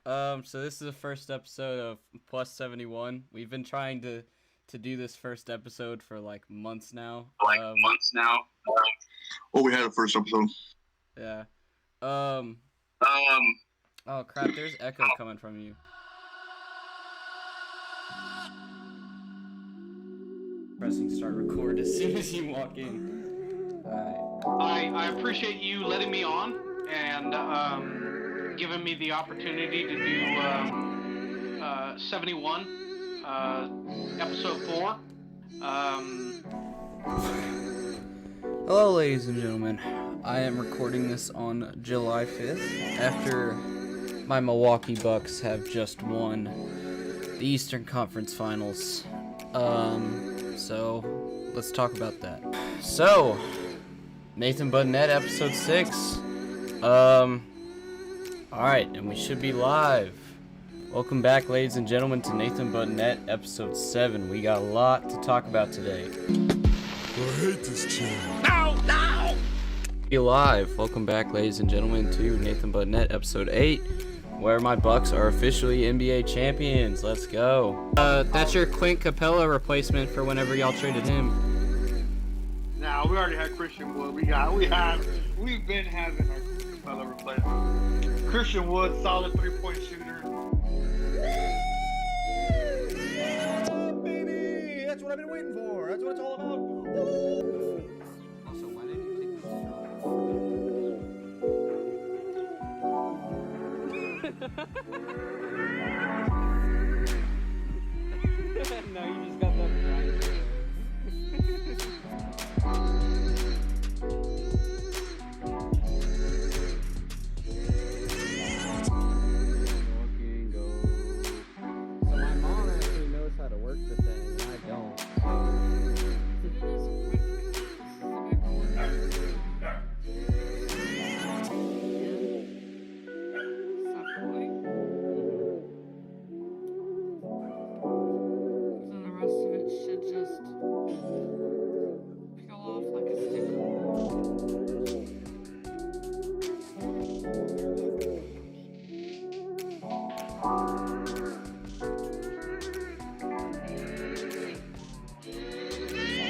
So this is the first episode of Plus 71. We've been trying to do this first episode for like months now. Oh, we had a first episode. Yeah. Oh crap, there's echo coming from you. Pressing start record as soon as you walk in. Alright. I appreciate you letting me on and giving me the opportunity to do 71, episode 4. Hello, ladies and gentlemen. I am recording this on July 5th after my Milwaukee Bucks have just won the Eastern Conference Finals. So let's talk about that. So, Nathan But Net, episode 6. Alright, and we should be live. Welcome back, ladies and gentlemen, to Nathan But Net, episode 7. We got a lot to talk about today. I hate this channel. No! Be live. Welcome back, ladies and gentlemen, to Nathan But Net, episode 8, where my Bucks are officially NBA champions. Let's go. That's your Clint Capella replacement for whenever y'all traded him. Nah, we already had Christian Wood. We've been having our Capella replacement. Christian Wood, solid 3-point shooter. Oh, baby! That's what I've been waiting for. That's what it's all about. Woo! Also, why didn't you take this shot? No, you just got that right. So my mom actually knows how to work the thing, and I don't. And the rest of it should just peel off like a sticker.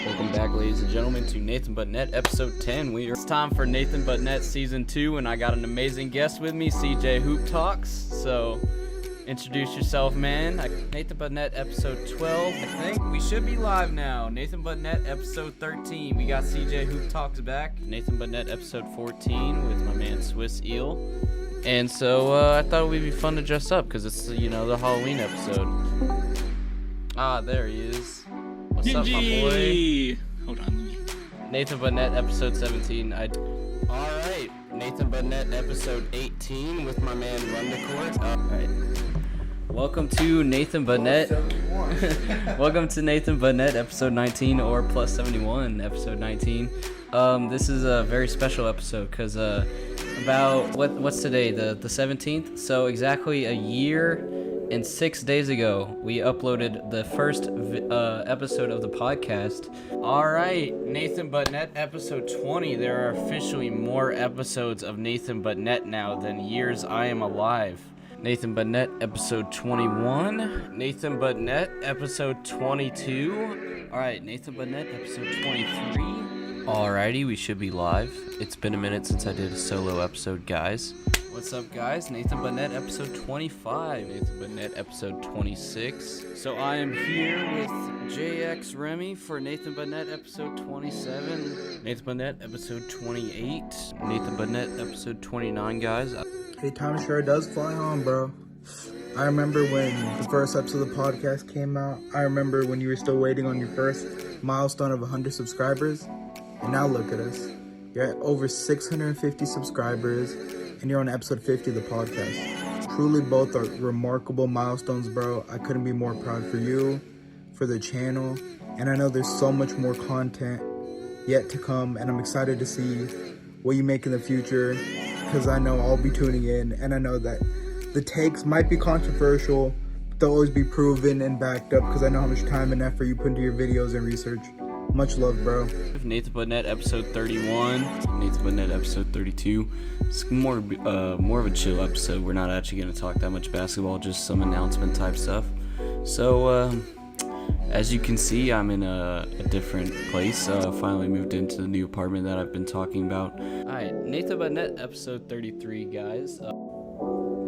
Welcome back, ladies and gentlemen, to Nathan But Net, episode 10. It's time for Nathan But Net season 2, and I got an amazing guest with me, CJ Hoop Talks. So, introduce yourself, man. Nathan But Net, episode 12. I think we should be live now. Nathan But Net, episode 13. We got CJ Hoop Talks back. Nathan But Net, episode 14, with my man Swiss Eel. And so, I thought it would be fun to dress up, because it's, the Halloween episode. Ah, there he is. What's up, my boy? Hold on. Nathan But Net, episode 17. Alright, Nathan But Net, episode 18 with my man Rundecourt. Alright. Welcome to Nathan But Net. Welcome to Nathan But Net, episode 19, or plus 71, episode 19. This is a very special episode because about what's today? The 17th? So exactly a year and 6 days ago, we uploaded the first episode of the podcast. Alright, Nathan But Net, episode 20. There are officially more episodes of Nathan But Net now than years I am alive. Nathan But Net, episode 21. Nathan But Net, episode 22. Alright, Nathan But Net, episode 23. Alrighty, we should be live. It's been a minute since I did a solo episode, guys. What's up, guys? Nathan But Net, episode 25. Nathan But Net, episode 26. So I am here with JX Remy for Nathan But Net, episode 27. Nathan But Net, episode 28. Nathan But Net, episode 29, guys. Hey, time sure does fly on, bro. I remember when the first episode of the podcast came out. I remember when you were still waiting on your first milestone of 100 subscribers. And now look at us. You're at over 650 subscribers, and you're on episode 50 of the podcast. Truly, both are remarkable milestones, bro. I couldn't be more proud for you, for the channel, and I know there's so much more content yet to come, and I'm excited to see what you make in the future, because I know I'll be tuning in, and I know that the takes might be controversial, but they'll always be proven and backed up, because I know how much time and effort you put into your videos and research. Much love, bro. Nathan Burnett episode 31, Nathan Burnett episode 32. It's more of a chill episode. We're not actually going to talk that much basketball, just some announcement type stuff. So, as you can see, I'm in a different place. Finally moved into the new apartment that I've been talking about. Alright, Nathan Burnett episode 33, guys.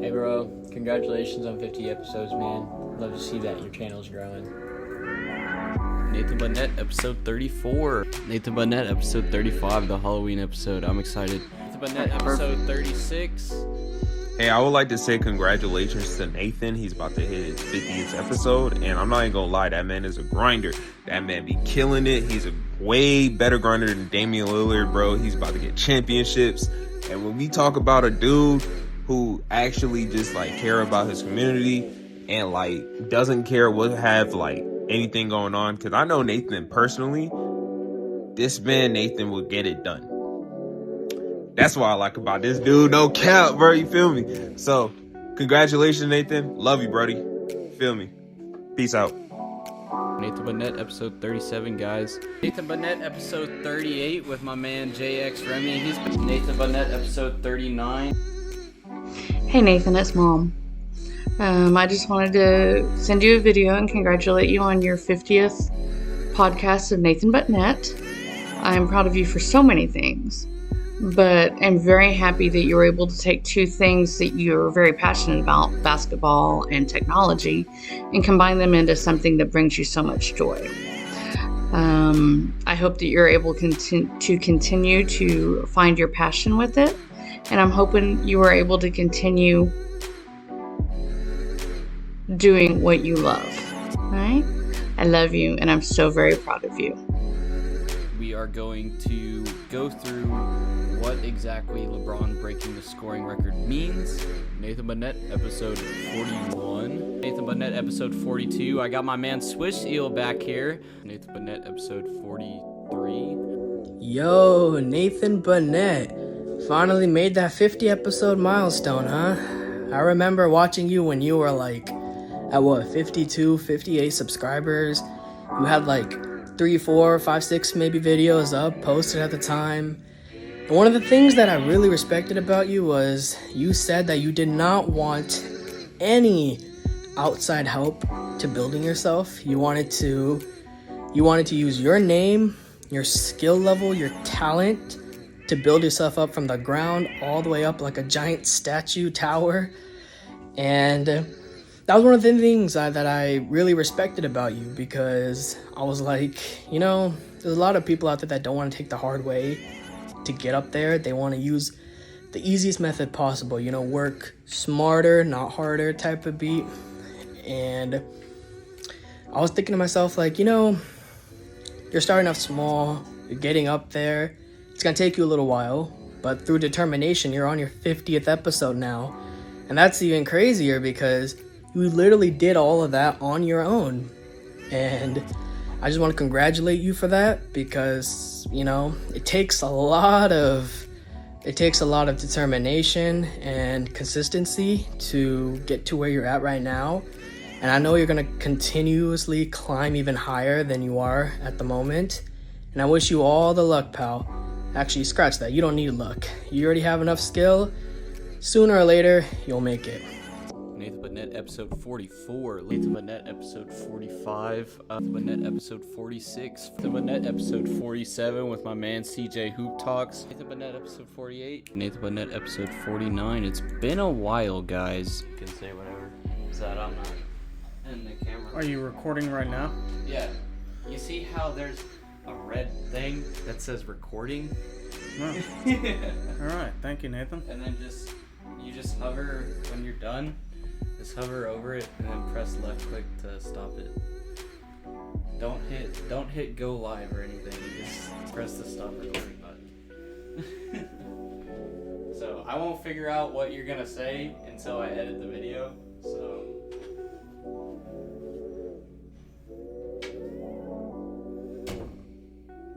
Hey bro, congratulations on 50 episodes, man. Love to see that your channel's growing. Nathan Burnett episode 34. Nathan Burnett episode 35, the Halloween episode. I'm excited. Nathan Burnett episode 36. Hey, I would like to say congratulations to Nathan. He's about to hit his 50th episode, and I'm not even gonna lie, that man is a grinder. That man be killing it. He's a way better grinder than Damian Lillard, bro. He's about to get championships. And when we talk about a dude who actually just like care about his community and like doesn't care what have like anything going on, because I know Nathan personally, this man Nathan will get it done. That's what I like about this dude. No cap, bro. You feel me? So congratulations, Nathan. Love you, buddy. Feel me? Peace out. Nathan Burnett episode 37, guys. Nathan Burnett episode 38 with my man JX Remy. He's Nathan Burnett episode 39. Hey Nathan, it's Mom. I just wanted to send you a video and congratulate you on your 50th podcast of Nathan Burnett. I'm proud of you for so many things, but I'm very happy that you were able to take two things that you're very passionate about, basketball and technology, and combine them into something that brings you so much joy. I hope that you're able to continue to find your passion with it. And I'm hoping you are able to continue doing what you love. All right? I love you, and I'm so very proud of you. We are going to go through what exactly LeBron breaking the scoring record means. Nathan Burnett, episode 41. Nathan Burnett, episode 42. I got my man Swish Eel back here. Nathan Burnett, episode 43. Yo, Nathan Burnett. Finally made that 50 episode milestone, huh? I remember watching you when you were like, at what, 52, 58 subscribers. You had like 3, 4, 5, 6 maybe videos up, posted at the time. And one of the things that I really respected about you was you said that you did not want any outside help to building yourself. You wanted to use your name, your skill level, your talent to build yourself up from the ground all the way up like a giant statue tower. And that was one of the things that I really respected about you, because I was like, you know, there's a lot of people out there that don't want to take the hard way to get up there. They want to use the easiest method possible, you know, work smarter, not harder type of beat. And I was thinking to myself, like, you know, you're starting off small, you're getting up there. It's going to take you a little while, but through determination, you're on your 50th episode now. And that's even crazier because you literally did all of that on your own. And I just want to congratulate you for that, because, you know, it takes a lot of determination and consistency to get to where you're at right now. And I know you're going to continuously climb even higher than you are at the moment. And I wish you all the luck, pal. Actually, scratch that. You don't need luck. You already have enough skill. Sooner or later, you'll make it. Nathan Burnett, episode 44. Nathan Burnett, episode 45. Nathan Burnett, episode 46. Nathan Burnett, episode 47 with my man CJ Hoop Talks. Nathan Burnett, episode 48. Nathan Burnett, episode 49. It's been a while, guys. You can say whatever. Is that I'm not in the camera? Are you recording right now? Yeah. You see how there's a red thing that says recording? No. All right. Thank you, Nathan. And then you just hover when you're done. Just hover over it and then press left click to stop it. Don't hit go live or anything. You just press the stop recording button. So I won't figure out what you're gonna say until I edit the video.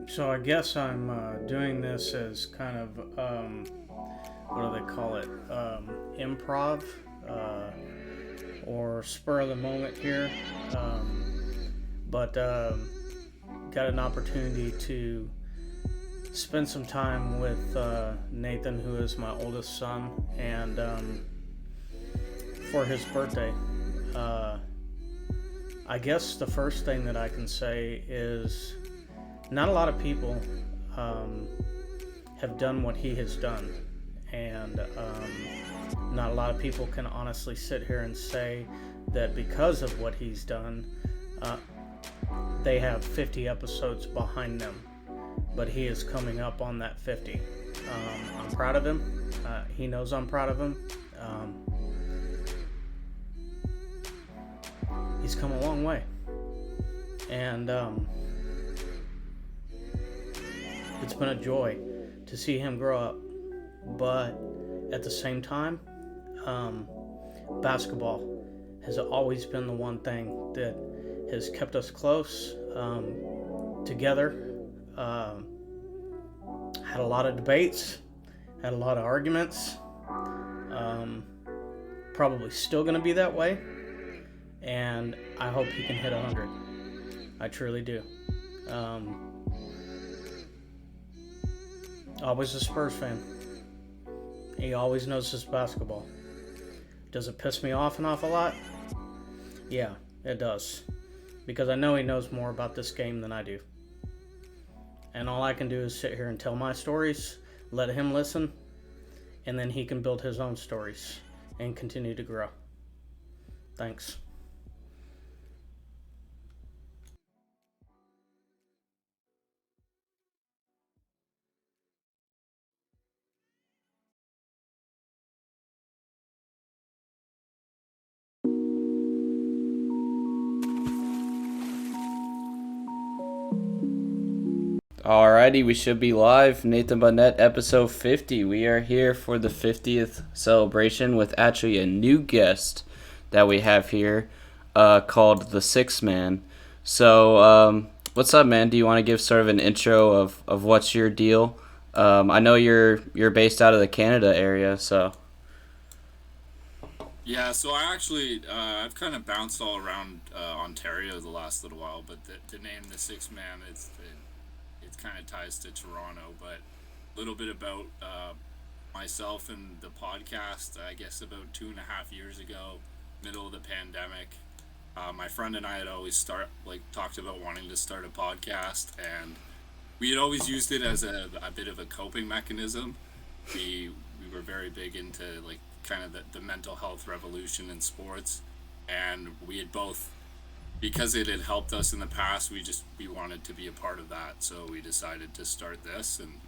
So I guess I'm doing this as kind of what do they call it? Improv. Or spur of the moment here, but got an opportunity to spend some time with Nathan, who is my oldest son, and for his birthday. I guess the first thing that I can say is not a lot of people have done what he has done, and not a lot of people can honestly sit here and say that because of what he's done, they have 50 episodes behind them, but he is coming up on that 50. I'm proud of him. He knows I'm proud of him. He's come a long way, and it's been a joy to see him grow up. But at the same time, basketball has always been the one thing that has kept us close, together. Had a lot of debates, had a lot of arguments. Probably still going to be that way. And I hope he can hit 100. I truly do. Always a Spurs fan. He always knows his basketball. Does it piss me off an awful lot? Yeah, it does. Because I know he knows more about this game than I do. And all I can do is sit here and tell my stories, let him listen, and then he can build his own stories and continue to grow. Thanks. Alrighty, we should be live. Nathan Burnett, episode 50. We are here for the 50th celebration with actually a new guest that we have here called the Sixth Man. So, what's up, man? Do you want to give sort of an intro of what's your deal? I know you're based out of the Canada area, so. Yeah, so I actually, I've kind of bounced all around Ontario the last little while, but the name The Sixth Man, it kind of ties to Toronto. But a little bit about myself and the podcast. I guess about 2.5 years ago, middle of the pandemic, my friend and I had always talked about wanting to start a podcast, and we had always used it as a bit of a coping mechanism. We were very big into kind of the mental health revolution in sports, and we had both, because it had helped us in the past, we wanted to be a part of that, so we decided to start this. And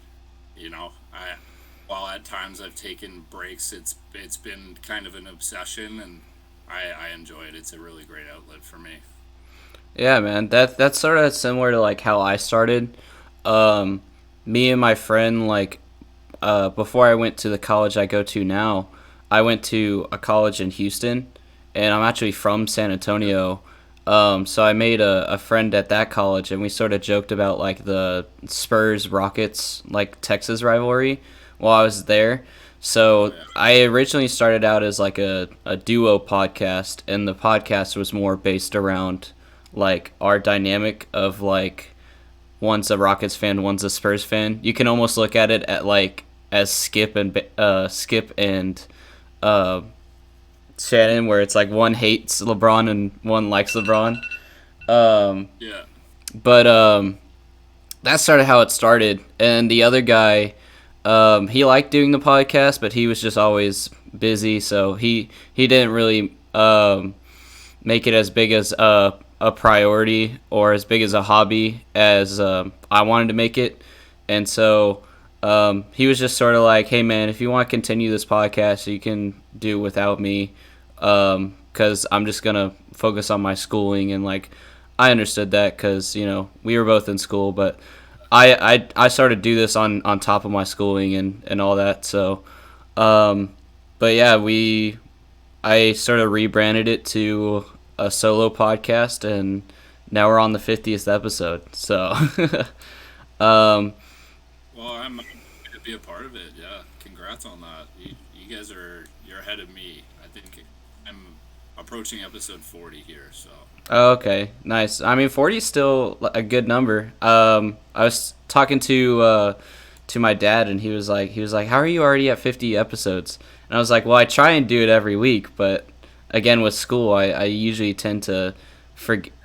while at times I've taken breaks, it's been kind of an obsession, and I enjoy it. It's a really great outlet for me. Yeah, man, that's sort of similar to how I started. Me and my friend, before I went to the college I go to now, I went to a college in Houston, and I'm actually from San Antonio. So I made a friend at that college, and we sort of joked about the Spurs Rockets Texas rivalry while I was there. So I originally started out as a duo podcast, and the podcast was more based around our dynamic of one's a Rockets fan, one's a Spurs fan. You can almost look at it as Skip and Shannon, where it's one hates LeBron and one likes LeBron. But that's sort of how it started. And the other guy, he liked doing the podcast, but he was just always busy, so he didn't really make it as big as a priority or as big as a hobby as I wanted to make it. And so he was just sort of hey, man, if you want to continue this podcast, you can do without me, because I'm just going to focus on my schooling. And I understood that because, we were both in school, but I started to do this on top of my schooling and all that. So, but yeah, I sort of rebranded it to a solo podcast, and now we're on the 50th episode. So, well, I'm happy to be a part of it. Yeah, congrats on that. You guys you're ahead of me. I think approaching episode 40 here. So. Oh, okay, nice. I mean, 40 is still a good number. I was talking to my dad, and he was like, "How are you already at 50 episodes?" And I was like, "Well, I try and do it every week, but again, with school, I usually tend to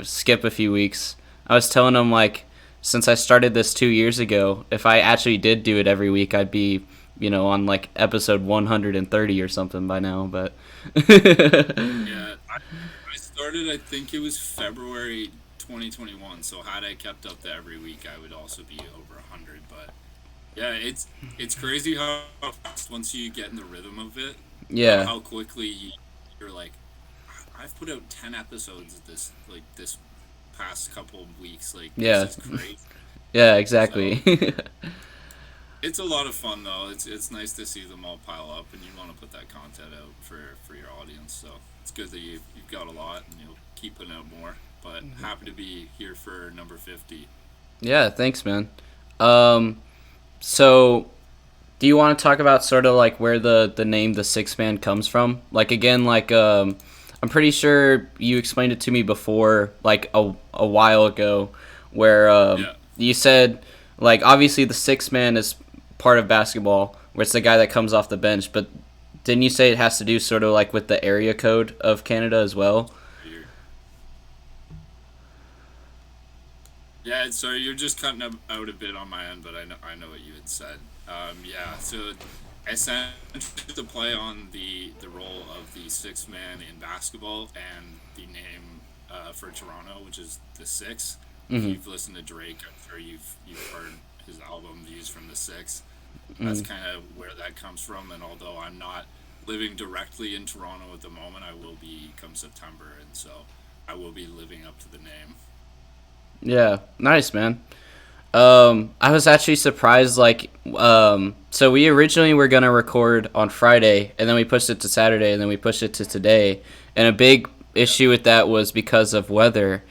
skip a few weeks." I was telling him, like, since I started this 2 years ago, if I actually did do it every week, I'd be, on like episode 130 or something by now. But Yeah, I started, I think it was February 2021, so had I kept up to every week, I would also be over 100. But yeah, it's crazy how fast once you get in the rhythm of it, yeah, how quickly you're like, I've put out 10 episodes this past couple of weeks. Like, yeah, this is crazy. Yeah, exactly. So, it's a lot of fun though. It's nice to see them all pile up, and you want to put that content out for your audience. So it's good that you've got a lot, and you'll keep putting out more. But happy to be here for number 50. Yeah, thanks, man. So do you want to talk about sort of like where the name the Six Man comes from? Like, again, like I'm pretty sure you explained it to me before, like a while ago, where you said, like, obviously the Six Man is part of basketball, where it's the guy that comes off the bench, but didn't you say it has to do sort of like with the area code of Canada as well? Yeah, sorry, you're just cutting out a bit on my end, but I know what you had said. Yeah, so essentially to play on the role of the sixth man in basketball and the name for Toronto, which is the Six. If you've listened to Drake, I'm sure you've heard his album Views from the Six. That's kind of where that comes from. And although I'm not living directly in Toronto at the moment, I will be come September, and so I will be living up to the name. Yeah, nice, man. I was actually surprised, like, so we originally were going to record on Friday, and then we pushed it to Saturday, and then we pushed it to today. And a big issue with that was because of weather.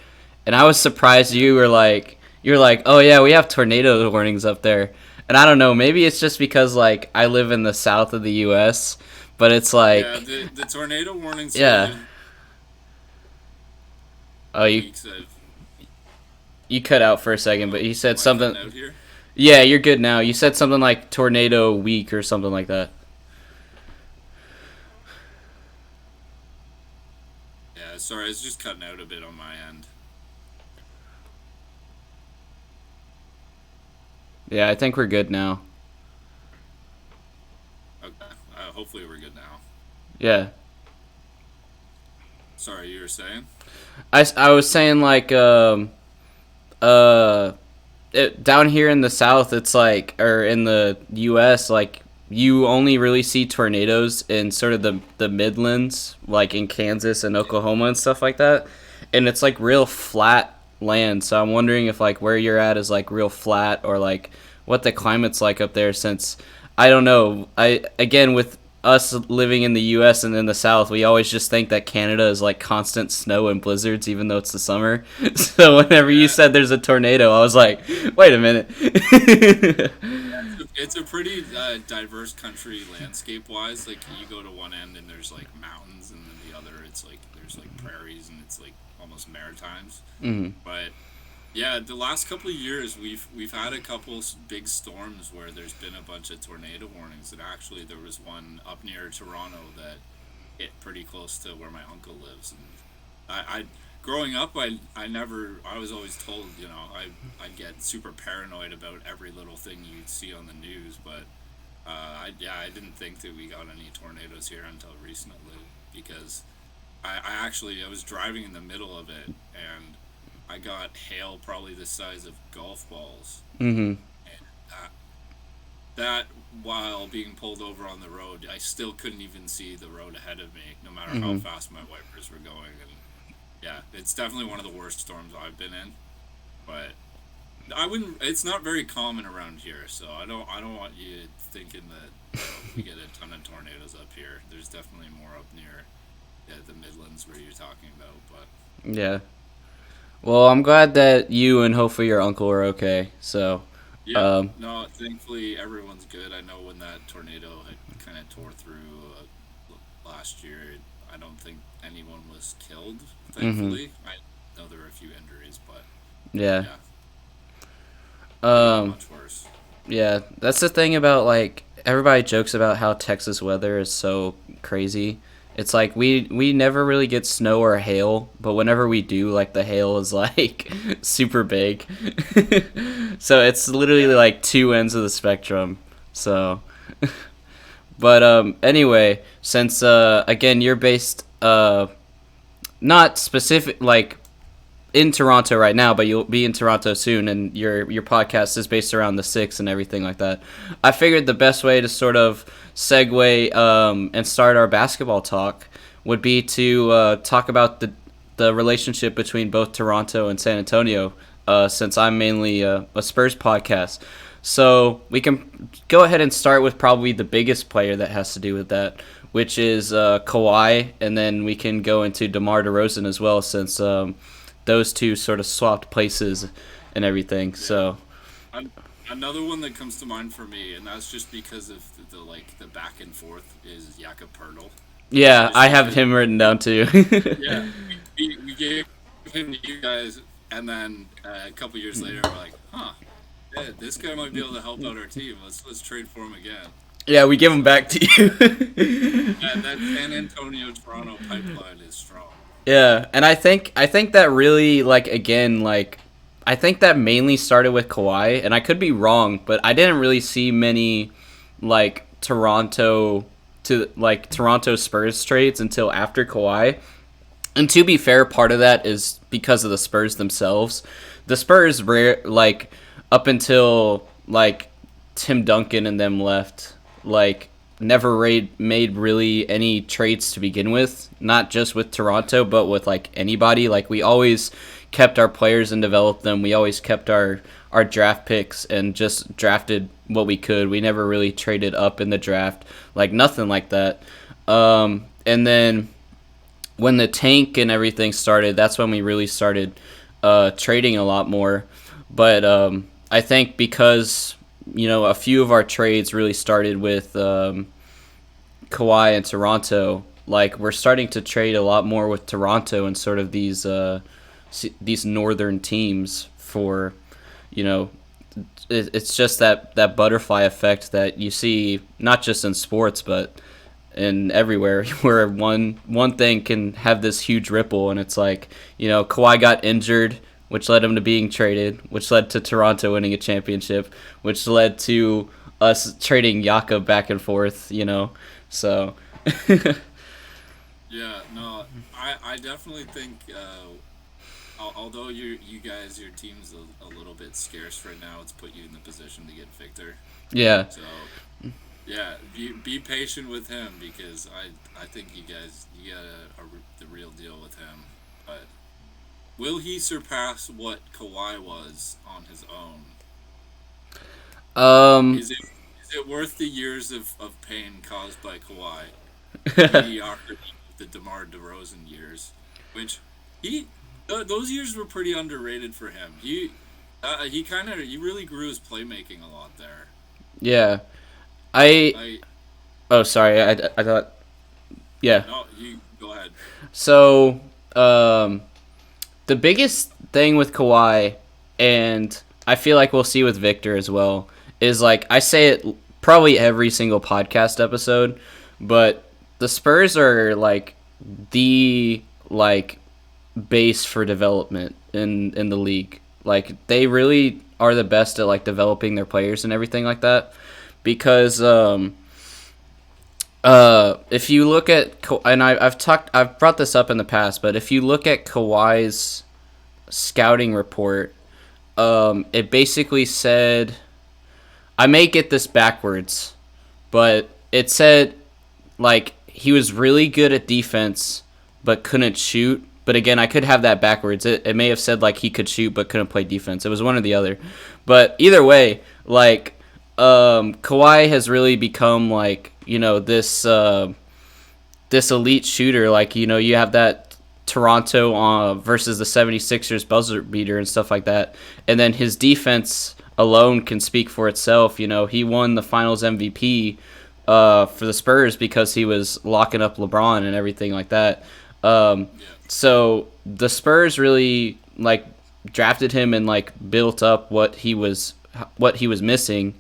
And I was surprised you were like, oh yeah, we have tornado warnings up there. And I don't know, maybe it's just because, like, I live in the south of the U.S., but it's like... Yeah, the tornado warnings... Yeah. Oh, you cut out for a second, but you said something... Yeah, you're good now. You said something like tornado week or something like that. Yeah, sorry, it's just cutting out a bit on my end. Yeah, I think we're good now. Okay, hopefully we're good now. Yeah. Sorry, you were saying? I was saying, like, down here in the South, it's like, or in the U.S., like, you only really see tornadoes in sort of the Midlands, like in Kansas and Oklahoma and stuff like that. And it's like real flat land. So I'm wondering if, like, where you're at is like real flat, or like what the climate's like up there, since I don't know. Again, with us living in the U.S. and in the South, we always just think that Canada is like constant snow and blizzards, even though it's the summer. So whenever you said there's a tornado, I was like, wait a minute. It's a pretty diverse country landscape-wise. Like, you go to one end and there's like mountains, and then the other it's like there's like prairies, and it's like almost maritimes. But yeah, the last couple of years we've had a couple big storms where there's been a bunch of tornado warnings, and actually there was one up near Toronto that hit pretty close to where my uncle lives. And I growing up, I was always told, you know, I get super paranoid about every little thing you see on the news, but I didn't think that we got any tornadoes here until recently, because I was driving in the middle of it, and I got hail probably the size of golf balls. And that while being pulled over on the road, I still couldn't even see the road ahead of me, no matter how fast my wipers were going. And yeah, it's definitely one of the worst storms I've been in. But it's not very common around here, so I don't want you thinking that we get a ton of tornadoes up here. There's definitely more up near the Midlands where you're talking about, but yeah. Well, I'm glad that you and hopefully your uncle are okay. So yeah, no, thankfully everyone's good. I know when that tornado had kind of tore through last year, I don't think anyone was killed, Mm-hmm. thankfully. I know there were a few injuries, but Yeah. not much worse. Yeah, that's the thing about, like, everybody jokes about how Texas weather is so crazy. It's like we never really get snow or hail, but whenever we do, like, the hail is like super big. So it's literally like two ends of the spectrum. So but anyway, since again you're based not specific like in Toronto right now, but you'll be in Toronto soon, and your podcast is based around the Six and everything like that. I figured the best way to sort of segue and start our basketball talk would be to talk about the relationship between both Toronto and San Antonio, since I'm mainly a Spurs podcast. So we can go ahead and start with probably the biggest player that has to do with that, which is Kawhi, and then we can go into DeMar DeRozan as well, since those two sort of swapped places and everything. So another one that comes to mind for me, and that's just because of the back and forth, is Poeltl. Yeah, I have him written down too. Yeah, we gave him to you guys, and then a couple years later, we're like, yeah, this guy might be able to help out our team. Let's trade for him again. Yeah, we give him back to you. Yeah, that San Antonio Toronto pipeline is strong. Yeah, and I think that really, like, again, like, I think that mainly started with Kawhi, and I could be wrong, but I didn't really see many, like, Toronto Spurs trades until after Kawhi. And to be fair, part of that is because of the Spurs themselves. The Spurs, like, up until, like, Tim Duncan and them left, like, never made really any trades to begin with, not just with Toronto, but with, like, anybody. Like, we always kept our players and developed them. We always kept our draft picks and just drafted what we could. We never really traded up in the draft, like, nothing like that. And then when the tank and everything started, that's when we really started trading a lot more. But I think because, you know, a few of our trades really started with Kawhi and Toronto, like, we're starting to trade a lot more with Toronto and sort of these northern teams for, you know, it's just that butterfly effect that you see not just in sports but in everywhere, where one thing can have this huge ripple. And it's like, you know, Kawhi got injured, which led him to being traded, which led to Toronto winning a championship, which led to us trading Jakob back and forth, you know. So yeah, no, I definitely think although you guys, your team's a little bit scarce right now, it's put you in the position to get Victor. Yeah. So yeah, be patient with him, because I think you got the real deal with him. But will he surpass what Kawhi was on his own? Is it worth the years of pain caused by Kawhi? The DeMar DeRozan years, which those years were pretty underrated for him. He really grew his playmaking a lot there. Yeah. Oh, sorry. I thought. Yeah. No, you go ahead. So, the biggest thing with Kawhi, and I feel like we'll see with Victor as well, is, like, I say it probably every single podcast episode, but the Spurs are, like, the, like, base for development in the league. Like, they really are the best at, like, developing their players and everything like that. Because if you look at, and I've brought this up in the past, but if you look at Kawhi's scouting report, it basically said, I may get this backwards, but it said, like, he was really good at defense but couldn't shoot. But again, I could have that backwards. It may have said, like, he could shoot but couldn't play defense. It was one or the other. But either way, like, Kawhi has really become, like, you know, this elite shooter. Like, you know, you have that Toronto versus the 76ers buzzer beater and stuff like that. And then his defense alone can speak for itself. You know, he won the Finals MVP for the Spurs because he was locking up LeBron and everything like that. So the Spurs really like drafted him and like built up what he was missing.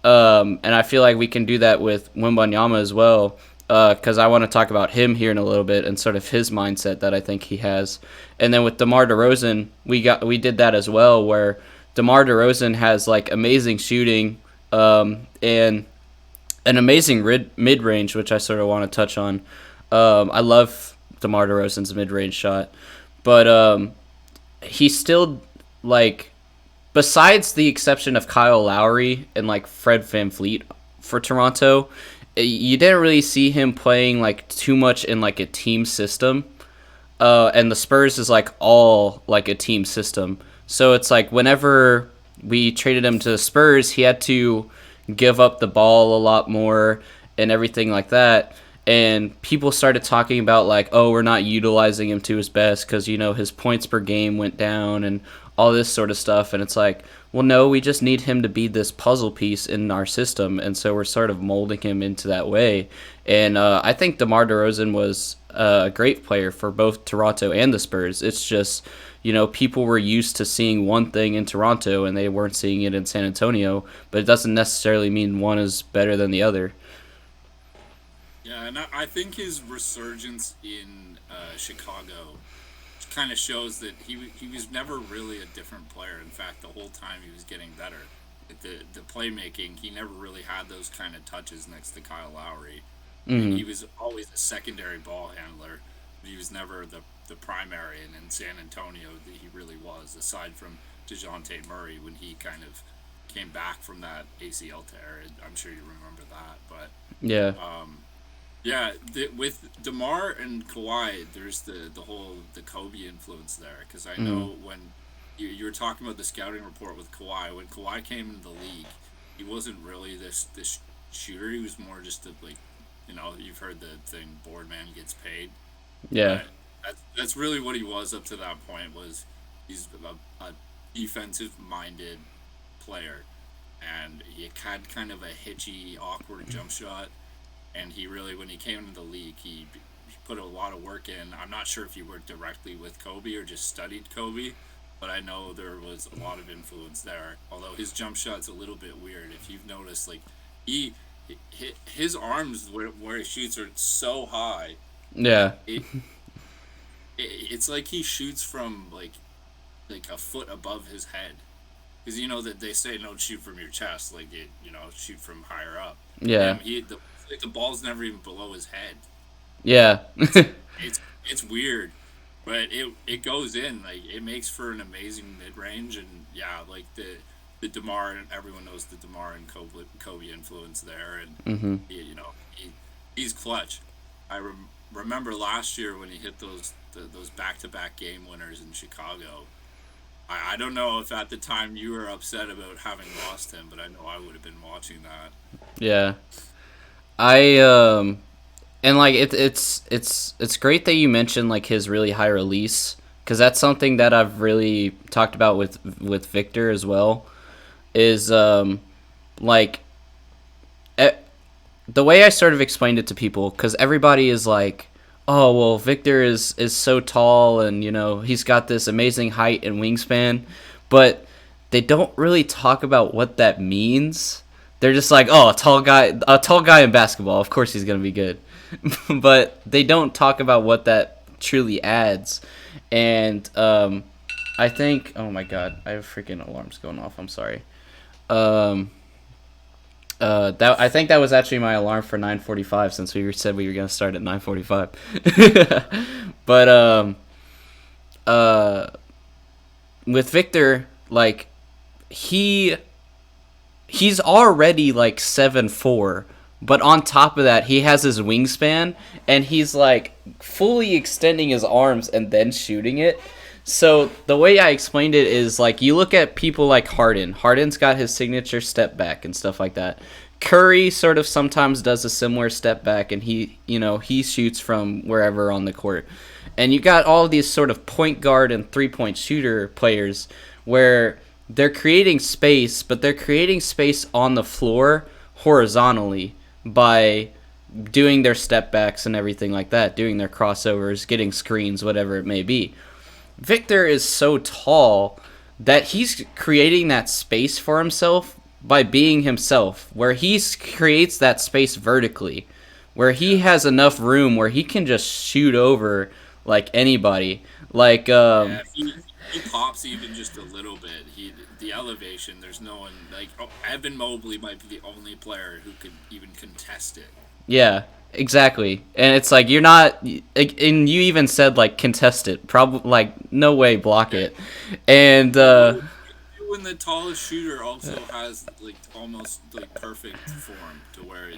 And I feel like we can do that with Wembanyama as well, because I want to talk about him here in a little bit and sort of his mindset that I think he has. And then with DeMar DeRozan, we did that as well, where DeMar DeRozan has like amazing shooting and an amazing mid-range, which I sort of want to touch on. I love DeMar DeRozan's mid-range shot, but he's still like, besides the exception of Kyle Lowry and like Fred VanVleet for Toronto, you didn't really see him playing like too much in like a team system. And the Spurs is like all like a team system. So it's like whenever we traded him to the Spurs, he had to give up the ball a lot more and everything like that. And people started talking about like, oh, we're not utilizing him to his best because, you know, his points per game went down and all this sort of stuff. And it's like, well, no, we just need him to be this puzzle piece in our system. And so we're sort of molding him into that way. And I think DeMar DeRozan was a great player for both Toronto and the Spurs. It's just, you know, people were used to seeing one thing in Toronto and they weren't seeing it in San Antonio. But it doesn't necessarily mean one is better than the other. Yeah, and I think his resurgence in Chicago kind of shows that he was never really a different player. In fact, the whole time he was getting better. The playmaking, he never really had those kind of touches next to Kyle Lowry. Mm-hmm. He was always a secondary ball handler, but he was never the primary. And in San Antonio, he really was, aside from DeJounte Murray when he kind of came back from that ACL tear. I'm sure you remember that, but yeah. Yeah, with DeMar and Kawhi, there's the whole Kobe influence there. Because I know when you were talking about the scouting report with Kawhi, when Kawhi came into the league, he wasn't really this shooter. He was more just like, you know, you've heard the thing, board man gets paid. Yeah. But that's really what he was up to that point. Was he's a defensive-minded player, and he had kind of a hitchy, awkward jump shot. And he really, when he came into the league, he put a lot of work in. I'm not sure if he worked directly with Kobe or just studied Kobe, but I know there was a lot of influence there. Although his jump shot's a little bit weird. If you've noticed, like his arms where he shoots are so high. Yeah. It's like he shoots from like a foot above his head. Because you know that they say don't shoot from your chest, like shoot from higher up. Yeah. The ball's never even below his head. Yeah. it's weird, but it goes in. Like, it makes for an amazing mid range, and yeah, like the DeMar, and everyone knows the DeMar and Kobe influence there, and he's clutch. I remember last year when he hit those back-to-back game winners in Chicago. I don't know if at the time you were upset about having lost him, but I know I would have been watching that. Yeah. And like it's great that you mentioned like his really high release, because that's something that I've really talked about with Victor as well. Is the way I sort of explained it to people, because everybody is like, oh well, Victor is so tall and he's got this amazing height and wingspan, but they don't really talk about what that means. They're just like, oh, a tall guy in basketball, of course he's going to be good. But they don't talk about what that truly adds. And I think, oh my god, I have freaking alarms going off. I'm sorry. I think that was actually my alarm for 9:45, since we said we were going to start at 9:45. But with Victor, like, he's already like 7'4", but on top of that, he has his wingspan, and he's like fully extending his arms and then shooting it. So the way I explained it is, like, you look at people like Harden. Harden's got his signature step back and stuff like that. Curry sort of sometimes does a similar step back, and he shoots from wherever on the court. And you got all of these sort of point guard and three-point shooter players where they're creating space, but they're creating space on the floor horizontally. by doing their step backs and everything like that, doing their crossovers, getting screens, whatever it may be. Victor is so tall that he's creating that space for himself by being himself, where he creates that space vertically, where he has enough room where he can just shoot over like anybody. Like if he pops even just a little bit, the elevation, there's no one like Evan Mobley might be the only player who could even contest it. Yeah, exactly. And it's like you're not, and you even said like contest it, probably like no way block it. And when the tallest shooter also has like almost like perfect form to where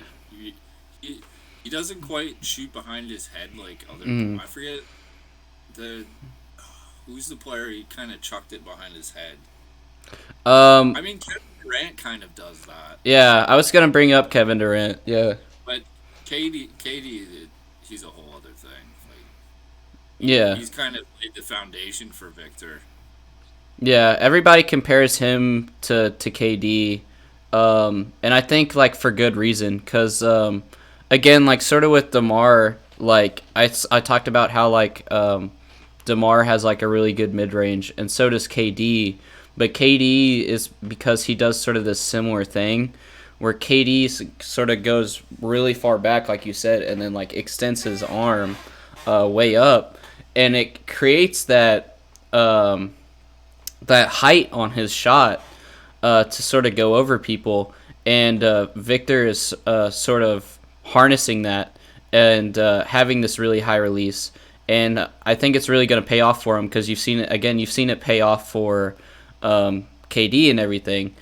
he doesn't quite shoot behind his head like other people. I forget who's the player he kind of chucked it behind his head. I mean, Kevin Durant kind of does that. Yeah, I was gonna bring up Kevin Durant. Yeah, but KD, he's a whole other thing. He's kind of laid the foundation for Victor. Yeah, everybody compares him to KD, and I think like for good reason, because again, like sort of with Demar, like I talked about how like Demar has like a really good mid range, and so does KD. But KD is because he does sort of this similar thing, where KD sort of goes really far back, like you said, and then like extends his arm way up, and it creates that that height on his shot to sort of go over people, and Victor is sort of harnessing that and having this really high release, and I think it's really going to pay off for him because you've seen it pay off for KD and everything.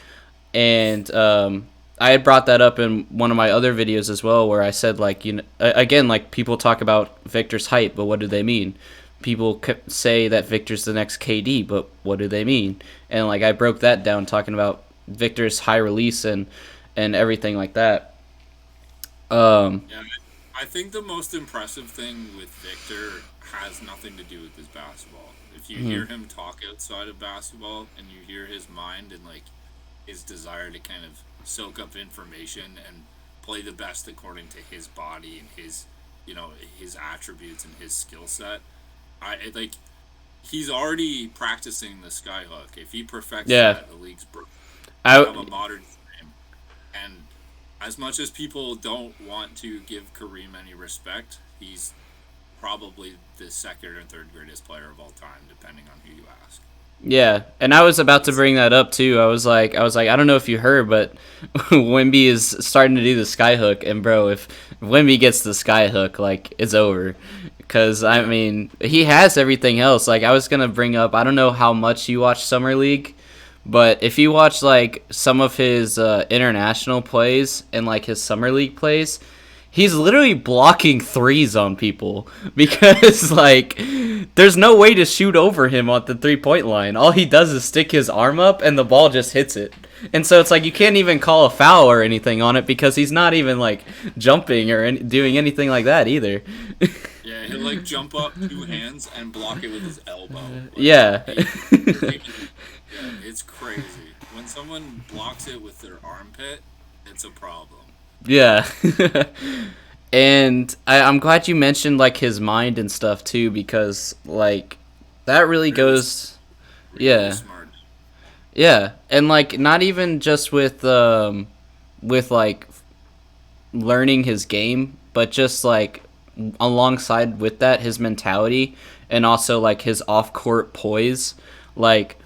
And I had brought that up in one of my other videos as well, where I said like, you know, again, like people talk about Victor's height, but what do they mean? People say that Victor's the next KD, but what do they mean? And like I broke that down, talking about Victor's high release and everything like that. I think the most impressive thing with Victor has nothing to do with his basketball. If you hear him talk outside of basketball, and you hear his mind and like his desire to kind of soak up information and play the best according to his body and his, you know, his attributes and his skill set, he's already practicing the skyhook. If he perfects that, the league's broken. Become a modern frame. And as much as people don't want to give Kareem any respect, he's probably the second or third greatest player of all time, depending on who you ask. Yeah, and I was about to bring that up too. I was like, I don't know if you heard, but Wemby is starting to do the skyhook, and bro, if Wemby gets the skyhook, like it's over. Because I mean, he has everything else. Like I was gonna bring up, I don't know how much you watch Summer League, but if you watch like some of his international plays and like his Summer League plays, he's literally blocking threes on people because, like, there's no way to shoot over him on the three-point line. All he does is stick his arm up, and the ball just hits it. And so it's like you can't even call a foul or anything on it because he's not even, like, jumping or doing anything like that either. Yeah, he'll, like, jump up two hands and block it with his elbow. Like, yeah. It's crazy. When someone blocks it with their armpit, it's a problem. Yeah. And I'm glad you mentioned like his mind and stuff too, because like that really goes Smart. Yeah, and like not even just with like learning his game, but just like alongside with that his mentality and also like his off-court poise. Like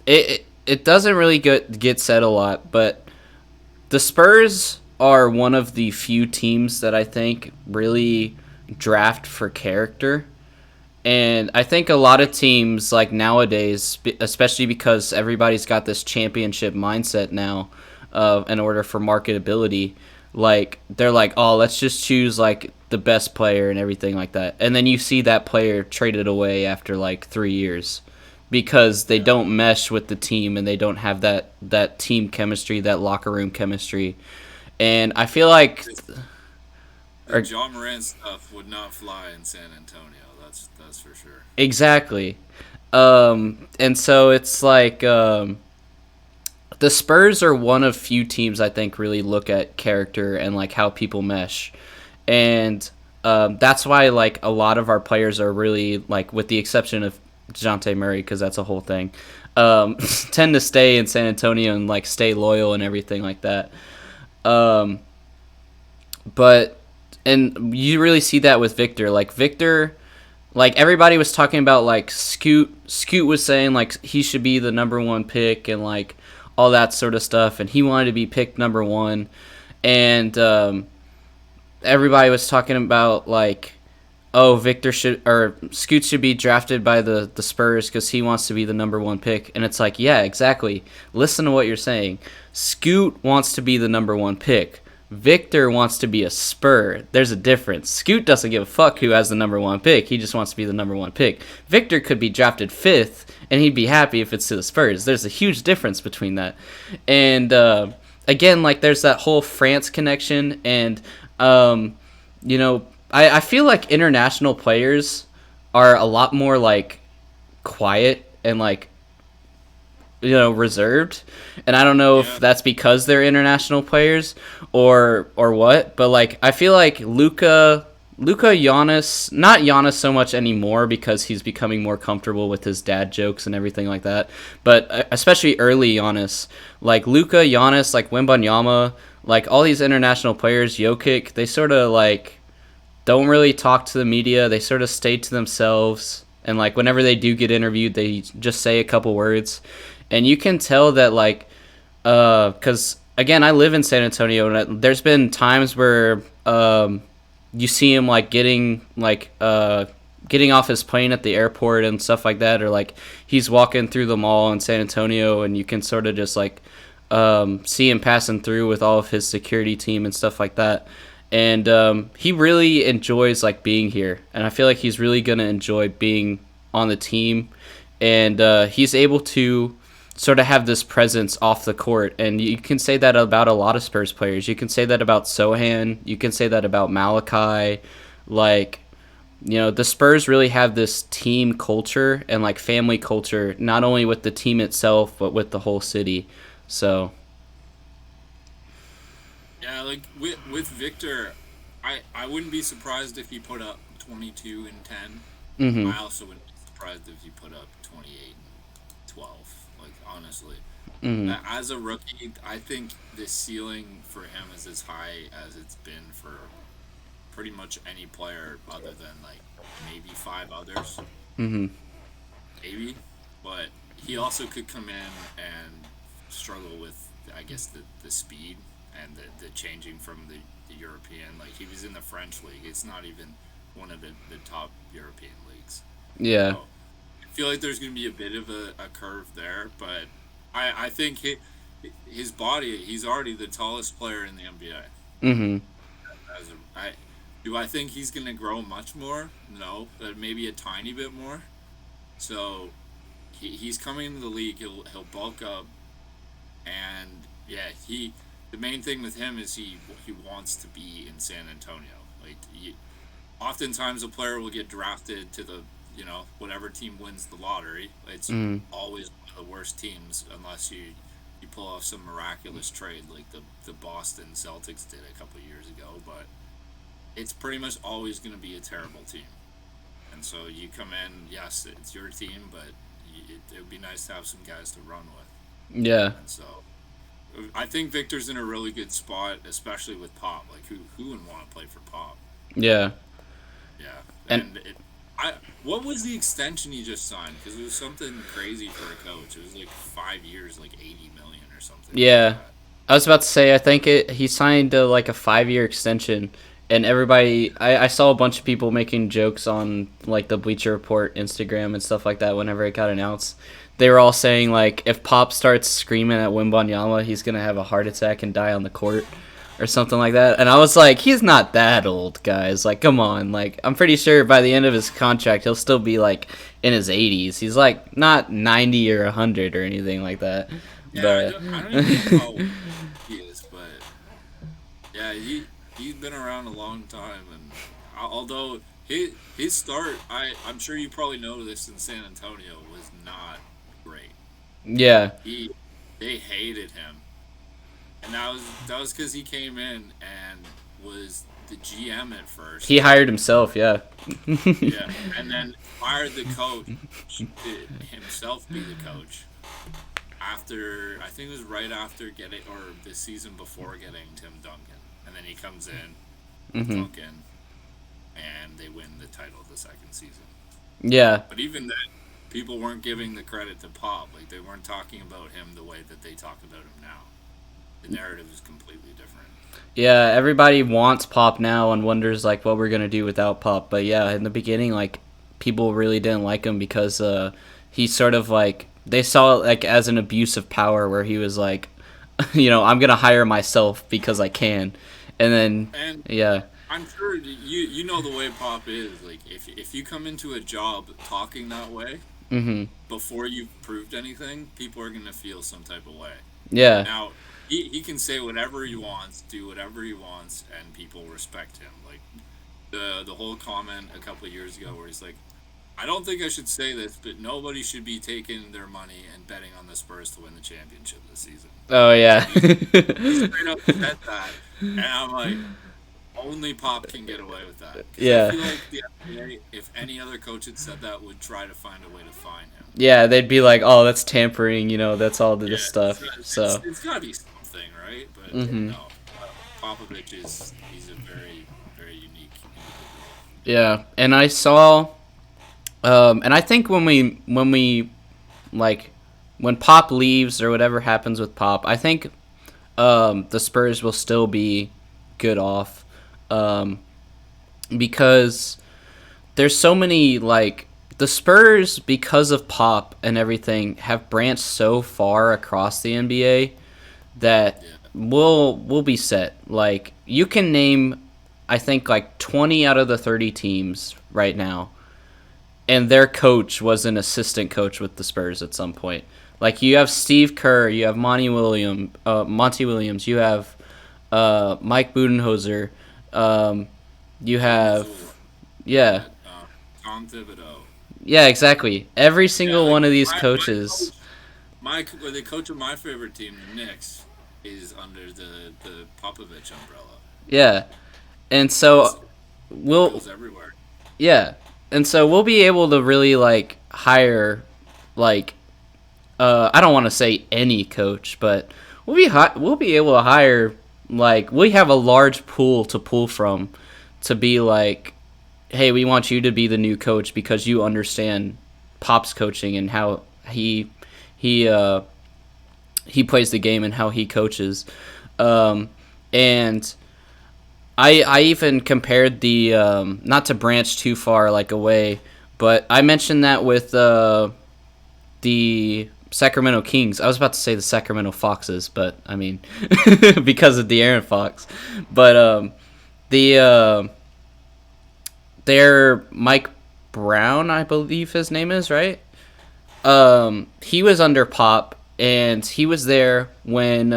it doesn't really get said a lot, but the Spurs are one of the few teams that I think really draft for character. And I think a lot of teams like nowadays, especially because everybody's got this championship mindset now in order for marketability, like they're like, oh, let's just choose like the best player and everything like that. And then you see that player traded away after like 3 years because they don't mesh with the team and they don't have that team chemistry, that locker room chemistry. And I feel like the John Morant stuff would not fly in San Antonio. That's for sure. Exactly. And so it's like the the Spurs are one of few teams I think really look at character and like how people mesh, and that's why like a lot of our players are really like, with the exception of DeJounte Murray, because that's a whole thing, tend to stay in San Antonio and like stay loyal and everything like that. But and you really see that with Victor. Like everybody was talking about like Scoot was saying like he should be the number one pick and like all that sort of stuff, and he wanted to be picked number one, and everybody was talking about like, oh, Scoot should be drafted by the Spurs because he wants to be the number one pick, and it's like, yeah, exactly. Listen to what you're saying. Scoot wants to be the number one pick. Victor wants to be a Spur. There's a difference. Scoot doesn't give a fuck who has the number one pick. He just wants to be the number one pick. Victor could be drafted 5th, and he'd be happy if it's to the Spurs. There's a huge difference between that. And again, like there's that whole France connection, and you know, I feel like international players are a lot more like quiet and like, you know, reserved, and I don't know if that's because they're international players or what, but like I feel like Luka Giannis, not Giannis so much anymore because he's becoming more comfortable with his dad jokes and everything like that, but especially early Giannis, like Luka, Giannis, like Wembanyama, like all these international players, Jokic, they sort of like don't really talk to the media. They sort of stay to themselves, and like whenever they do get interviewed, they just say a couple words. And you can tell that, like, because, again, I live in San Antonio, and there's been times where you see him, like, getting off his plane at the airport and stuff like that, or, like, he's walking through the mall in San Antonio, and you can sort of just, like, see him passing through with all of his security team and stuff like that. And he really enjoys, like, being here, and I feel like he's really going to enjoy being on the team, and he's able to sort of have this presence off the court, and you can say that about a lot of Spurs players. You can say that about Sohan. You can say that about Malachi. Like, you know, the Spurs really have this team culture and like family culture, not only with the team itself, but with the whole city. So, yeah, like with Victor, I wouldn't be surprised if he put up 22 and 10. Mm-hmm. I also wouldn't be surprised if he put up 28 and 12. Honestly, as a rookie, I think the ceiling for him is as high as it's been for pretty much any player other than like maybe 5 others. Mm-hmm. Maybe, but he also could come in and struggle with, I guess, the speed and the changing from the European. Like, he was in the French league. It's not even one of the top European leagues. Yeah. So, I feel like there's going to be a bit of a curve there, but I think his body, he's already the tallest player in the NBA. Mm-hmm. Do I think he's going to grow much more? No, but maybe a tiny bit more. So he's coming into the league. He'll bulk up, and yeah, the main thing with him is he wants to be in San Antonio. Like, oftentimes a player will get drafted to the, you know, whatever team wins the lottery. It's always one of the worst teams unless you pull off some miraculous trade like the Boston Celtics did a couple of years ago. But it's pretty much always going to be a terrible team. And so you come in, yes, it's your team, but it would be nice to have some guys to run with. Yeah. And so I think Victor's in a really good spot, especially with Pop. Like, who wouldn't want to play for Pop? Yeah. Yeah. And what was the extension he just signed? Because it was something crazy for a coach. It was like 5 years, like $80 million or something. Yeah. Like that. I was about to say, I think he signed like a 5-year extension, and everybody, I saw a bunch of people making jokes on like the Bleacher Report Instagram and stuff like that whenever it got announced. They were all saying like, if Pop starts screaming at Wembanyama, he's gonna have a heart attack and die on the court or something like that. And I was like, he's not that old, guys. Like, come on. Like, I'm pretty sure by the end of his contract, he'll still be like in his 80s. He's like not 90 or 100 or anything like that. Yeah, but I don't even know how old he is, but yeah, he's been around a long time. And although his start, I'm sure you probably know this in San Antonio, was not great. Yeah. they hated him. And that was because he came in and was the GM at first. He hired himself, yeah. Yeah, and then fired the coach to himself be the coach. After, I think it was right after getting, or the season before getting Tim Duncan. And then he comes in, Duncan, and they win the title the second season. Yeah. But even then, people weren't giving the credit to Pop. Like, they weren't talking about him the way that they talk about him now. The narrative is completely different. Yeah, everybody wants Pop now and wonders, like, what we're going to do without Pop. But yeah, in the beginning, like, people really didn't like him because he sort of, like, they saw it, like, as an abuse of power where he was like, you know, I'm going to hire myself because I can. And then, yeah. I'm sure you know the way Pop is. Like, if you come into a job talking that way, before you've proved anything, people are going to feel some type of way. Yeah. Now, he can say whatever he wants, do whatever he wants, and people respect him. Like, the whole comment a couple of years ago where he's like, I don't think I should say this, but nobody should be taking their money and betting on the Spurs to win the championship this season. Oh, yeah. He straight up said that. And I'm like, only Pop can get away with that. Yeah. I feel like the NBA, if any other coach had said that, would try to find a way to fine him. Yeah, they'd be like, oh, that's tampering, you know, that's all this stuff. So It's got to be something, right? But no, Popovich he's a very, very unique individual. Yeah, and I saw, and I think when Pop leaves or whatever happens with Pop, I think the Spurs will still be good off, because there's so many, like, the Spurs, because of Pop and everything, have branched so far across the NBA that we'll be set. Like, you can name, I think, like 20 out of the 30 teams right now, and their coach was an assistant coach with the Spurs at some point. Like, you have Steve Kerr, you have Monty Williams, you have Mike Budenholzer, you have, Tom Thibodeau. Yeah, exactly. Every single one of these coaches. The coach of my favorite team, the Knicks, is under the Popovich umbrella. Yeah, and so we'll goes everywhere. Yeah, and so we'll be able to really, like, hire, like, I don't want to say any coach, but we'll be able to hire, like, we have a large pool to pull from to be like, hey, we want you to be the new coach because you understand Pop's coaching and how he plays the game and how he coaches. And I even compared the, not to branch too far, like, away, but I mentioned that with the Sacramento Kings. I was about to say the Sacramento Foxes, but, I mean, because of De'Aaron Fox. But their Mike Brown, I believe his name is, right? He was under Pop, and he was there when,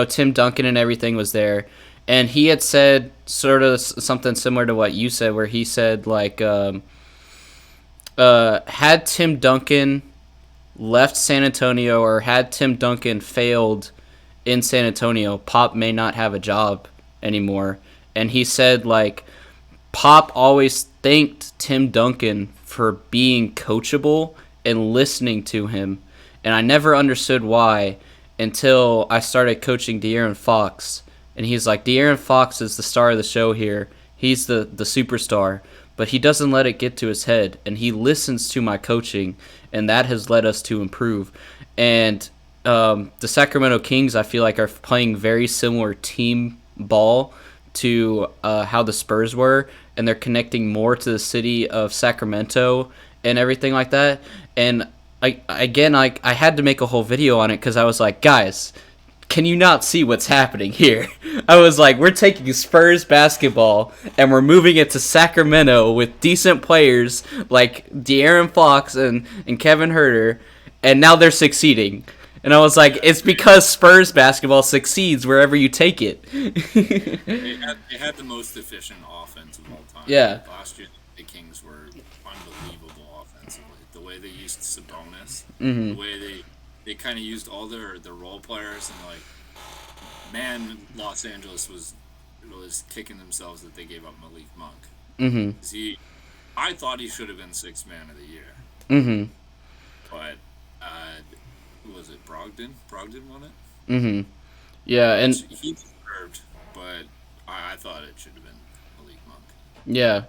Tim Duncan and everything was there. And he had said sort of something similar to what you said, where he said, like, had Tim Duncan left San Antonio or had Tim Duncan failed in San Antonio, Pop may not have a job anymore. And he said, like, Pop always thanked Tim Duncan for being coachable and listening to him. And I never understood why until I started coaching De'Aaron Fox. And he's like, De'Aaron Fox is the star of the show here. He's the superstar. But he doesn't let it get to his head. And he listens to my coaching. And that has led us to improve. And the Sacramento Kings, I feel like, are playing very similar team ball to how the Spurs were. And they're connecting more to the city of Sacramento and everything like that. And I had to make a whole video on it because I was like, guys, can you not see what's happening here? I was like, we're taking Spurs basketball and we're moving it to Sacramento with decent players like De'Aaron Fox and Kevin Huerter, and now they're succeeding. And I was like, it's because Spurs basketball succeeds wherever you take it. They had the most efficient offense of all time. Yeah. Last year, the Kings were unbelievable offensively. The way they used Sabonis, Mm-hmm. the way they kind of used all their role players, and like, man, Los Angeles was kicking themselves that they gave up Malik Monk. Mm-hmm. 'Cause I thought he should have been Sixth Man of the Year. Mm-hmm. But who was it? Brogdon? Brogdon won it. Mm-hmm. Yeah, and he deserved, but I thought it should have been Malik Monk. Yeah.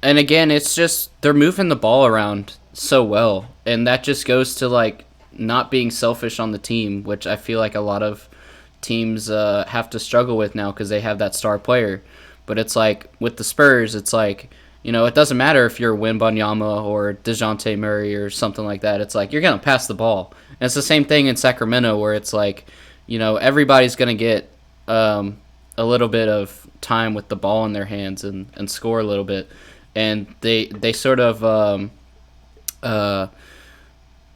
And again, it's just they're moving the ball around so well, and that just goes to like not being selfish on the team, which I feel like a lot of teams have to struggle with now because they have that star player. But it's like with the Spurs, it's like, you know, it doesn't matter if you're Wembanyama or DeJounte Murray or something like that. It's like you're gonna pass the ball, and it's the same thing in Sacramento where it's like, you know, everybody's gonna get a little bit of time with the ball in their hands and score a little bit. And they sort of,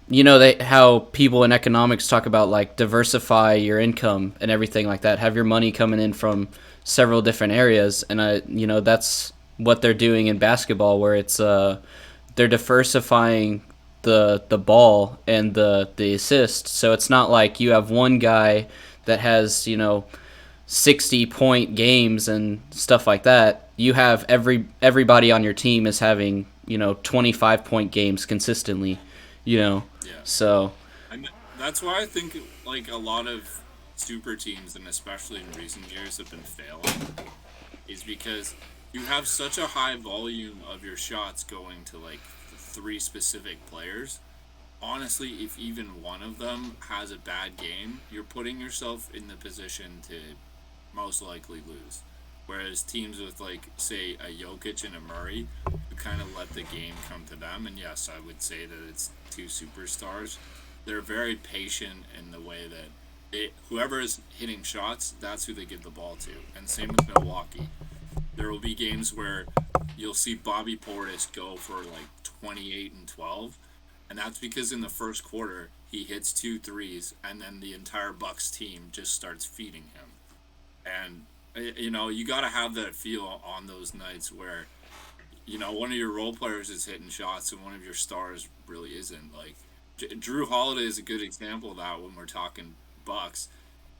you know, how people in economics talk about like diversify your income and everything like that. Have your money coming in from several different areas, and you know, that's what they're doing in basketball, where it's they're diversifying the ball and the assist. So it's not like you have one guy that has, you know, 60-point games and stuff like that. You have everybody on your team is having, you know, 25-point games consistently, you know. Yeah. So that's why I think like a lot of super teams, and especially in recent years, have been failing, is because you have such a high volume of your shots going to like 3 specific players. Honestly, if even one of them has a bad game, you're putting yourself in the position to most likely lose. Whereas teams with, like, say, a Jokic and a Murray, who kind of let the game come to them, and yes, I would say that it's 2 superstars, they're very patient in the way that whoever is hitting shots, that's who they give the ball to. And same with Milwaukee. There will be games where you'll see Bobby Portis go for, like, 28 and 12, and that's because in the first quarter, he hits 2 threes, and then the entire Bucks team just starts feeding him. And, you know, you got to have that feel on those nights where, you know, one of your role players is hitting shots and one of your stars really isn't. Like, Drew Holiday is a good example of that when we're talking Bucks,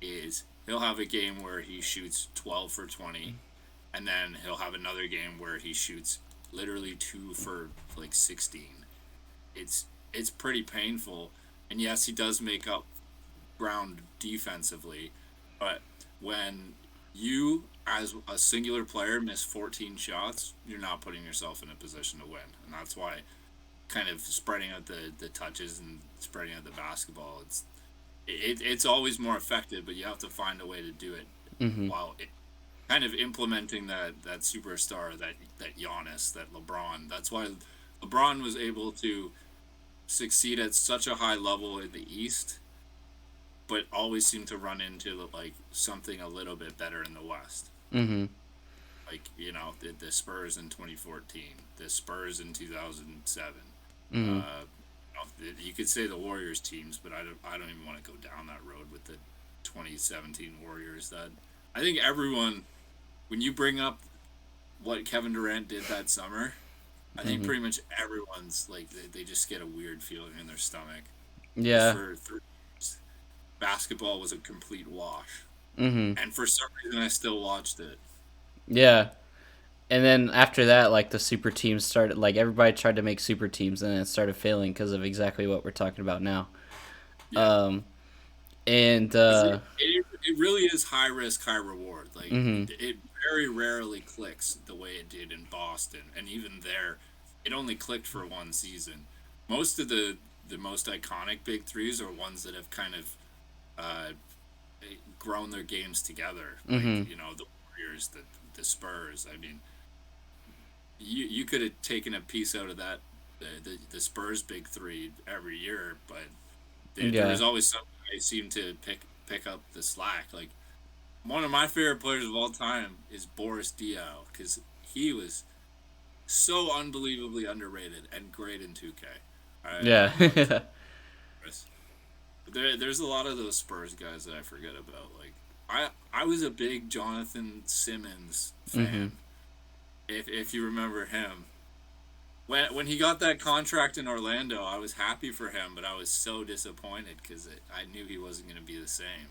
is he'll have a game where he shoots 12 for 20, and then he'll have another game where he shoots literally 2 for, like, 16. It's pretty painful. And, yes, he does make up ground defensively, but when you, as a singular player, miss 14 shots, you're not putting yourself in a position to win. And that's why kind of spreading out the touches and spreading out the basketball, it's always more effective, but you have to find a way to do it while kind of implementing that superstar, that Giannis, that LeBron. That's why LeBron was able to succeed at such a high level in the East, but always seem to run into like something a little bit better in the West. Mm-hmm. Like, you know, the Spurs in 2014, the Spurs in 2007. Mm-hmm. You could say the Warriors teams, but I don't even want to go down that road with the 2017 Warriors. That I think everyone, when you bring up what Kevin Durant did that summer, I think pretty much everyone's like they just get a weird feeling in their stomach. Yeah. For basketball was a complete wash. Mm-hmm. And for some reason, I still watched it. Yeah. And then after that, like, the super teams started, like, everybody tried to make super teams, and it started failing because of exactly what we're talking about now. Yeah. And it really is high risk, high reward. Like, it very rarely clicks the way it did in Boston. And even there, it only clicked for one season. Most of the most iconic big threes are ones that have kind of grown their games together. Like, you know, the Warriors, the Spurs. I mean, you could have taken a piece out of that, the Spurs big three every year, but there was always something they seem to pick up the slack. Like, one of my favorite players of all time is Boris Diaw, because he was so unbelievably underrated and great in 2K. There's a lot of those Spurs guys that I forget about. Like, I was a big Jonathan Simmons fan. If you remember him, When he got that contract in Orlando, I was happy for him, but I was so disappointed because I knew he wasn't going to be the same.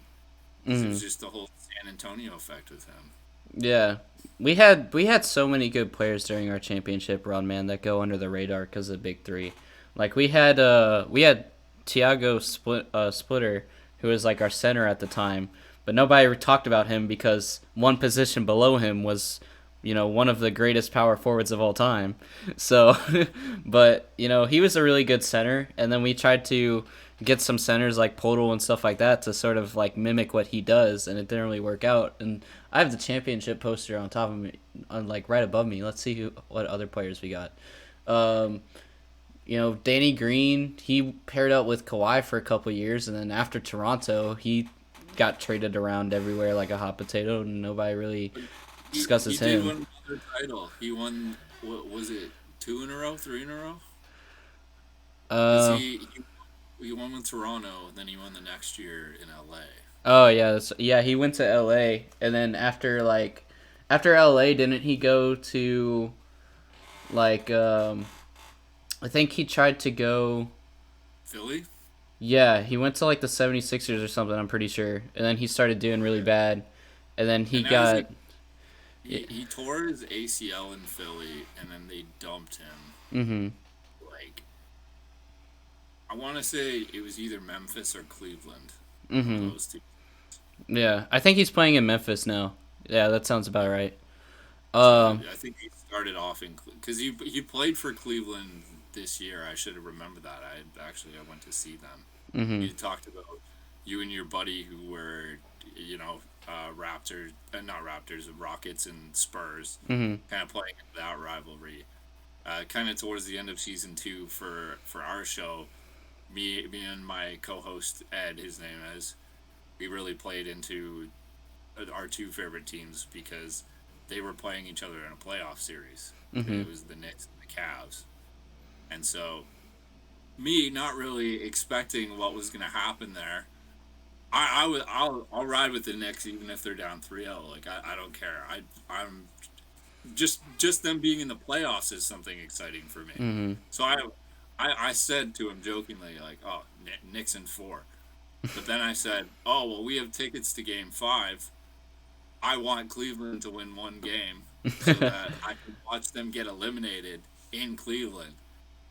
It was just the whole San Antonio effect with him. Yeah, we had so many good players during our championship run, man, that go under the radar because of the big three. Like we had Tiago Splitter, who was like our center at the time, but nobody talked about him because one position below him was, one of the greatest power forwards of all time. So, but he was a really good center, and then we tried to get some centers like Poeltl and stuff like that to sort of like mimic what he does, and it didn't really work out. And I have the championship poster on top of me, like right above me. Let's see what other players we got. Danny Green, he paired up with Kawhi for a couple years, and then after Toronto, he got traded around everywhere like a hot potato, and nobody really discusses him. He did win another title. He won, what was it, 2 in a row, 3 in a row? He won with Toronto, and then he won the next year in LA. Oh yeah, he went to LA, and then after LA, didn't he go to I think he tried to go Philly? Yeah, he went to like the 76ers or something, I'm pretty sure. And then he started doing really bad. And then he he tore his ACL in Philly, and then they dumped him. Mm-hmm. I want to say it was either Memphis or Cleveland. Mm-hmm. Those two. Yeah, I think he's playing in Memphis now. Yeah, that sounds about right. I think he started off in because he played for Cleveland this year. I should have remembered that. I went to see them. Mm-hmm. You talked about you and your buddy who were Rockets and Spurs, mm-hmm. kind of playing that rivalry. Kind of towards the end of season 2 for our show, me and my co-host Ed, his name is, we really played into our two favorite teams because they were playing each other in a playoff series. Mm-hmm. It was the Knicks and the Cavs. And so, me not really expecting what was going to happen there, I'll ride with the Knicks even if they're down 3-0. Like, I don't care. I'm just them being in the playoffs is something exciting for me. Mm-hmm. So I said to him jokingly, like, oh, Knicks in 4. But then I said, oh, well, we have tickets to Game 5. I want Cleveland to win one game so that I can watch them get eliminated in Cleveland.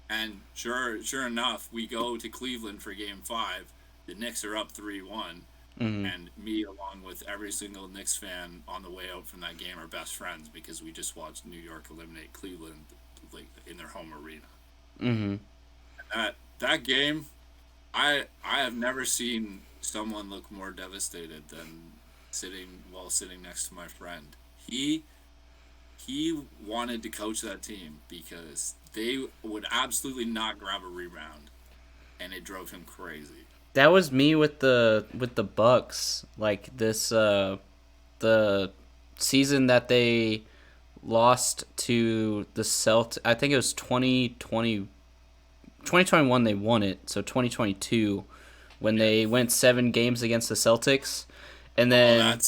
And sure enough, we go to Cleveland for Game 5. The Knicks are up 3-1. Mm-hmm. And me, along with every single Knicks fan on the way out from that game, are best friends because we just watched New York eliminate Cleveland in their home arena. Mm-hmm. And that game, I have never seen someone look more devastated than sitting next to my friend. He wanted to coach that team because they would absolutely not grab a rebound, and it drove him crazy. That was me with the Bucks. Like this, the season that they lost to the Celtics. I think it was 2021 they won it. So 2022 when they went 7 games against the Celtics, and then and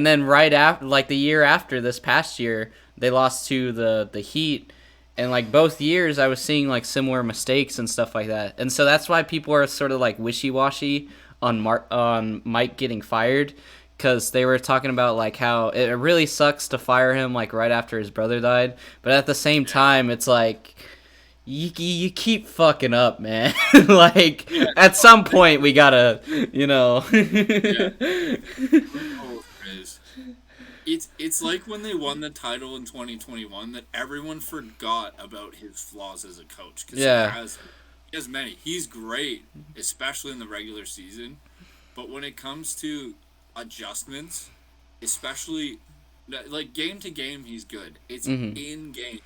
then right after, like the year after this past year, they lost to the Heat. And, like, both years, I was seeing, like, similar mistakes and stuff like that. And so that's why people are sort of, like, wishy-washy on Mike getting fired. Because they were talking about, like, how it really sucks to fire him, like, right after his brother died. But at the same time, it's like, you keep fucking up, man. Like, at some point, we gotta, It's like when they won the title in 2021 that everyone forgot about his flaws as a coach. Because he has many. He's great, especially in the regular season. But when it comes to adjustments, especially like game to game, he's good. It's in game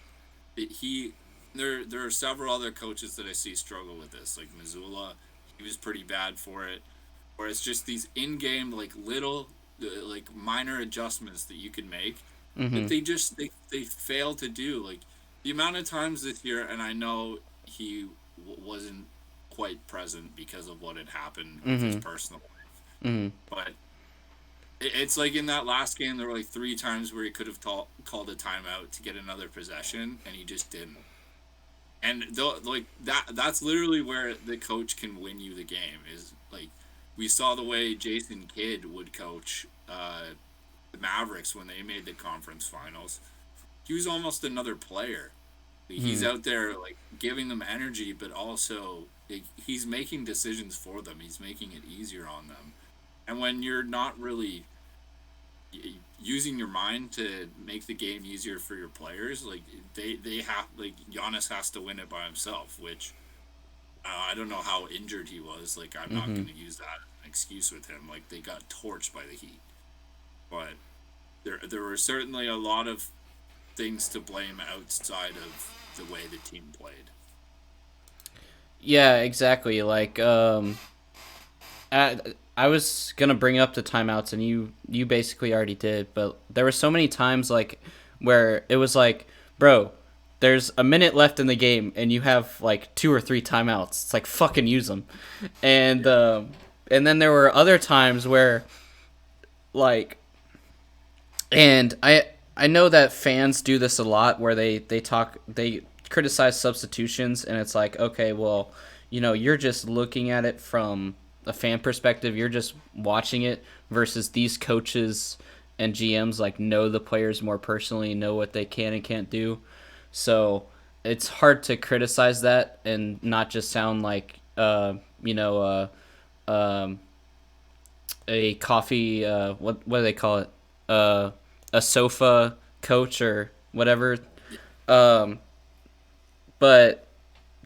that there are several other coaches that I see struggle with this. Like Missoula, he was pretty bad for it. Or it's just these in game like little minor adjustments that you can make that they fail to do. Like the amount of times this year, and I know he wasn't quite present because of what had happened with his personal life, but It's like in that last game, there were like 3 times where he could have called a timeout to get another possession, and he just didn't. And like that's literally where the coach can win you the game. Is like we saw the way Jason Kidd would coach the Mavericks when they made the conference finals. He was almost another player. He's out there like giving them energy, but also he's making decisions for them. He's making it easier on them. And when you're not really using your mind to make the game easier for your players, like they have, like Giannis has to win it by himself, which I don't know how injured he was. Like I'm not going to use that as an excuse with him. Like they got torched by the Heat, but there were certainly a lot of things to blame outside of the way the team played. Yeah, exactly. Like I was gonna bring up the timeouts, and you basically already did. But there were so many times like where it was like, bro, there's a minute left in the game, and you have like 2 or 3 timeouts. It's like fucking use them. And then there were other times where like, and I know that fans do this a lot, where they criticize substitutions, and it's like, okay, well, you're just looking at it from a fan perspective. You're just watching it, versus these coaches and GMs like know the players more personally, know what they can and can't do. So it's hard to criticize that and not just sound like a coffee what do they call it, a sofa coach or whatever. But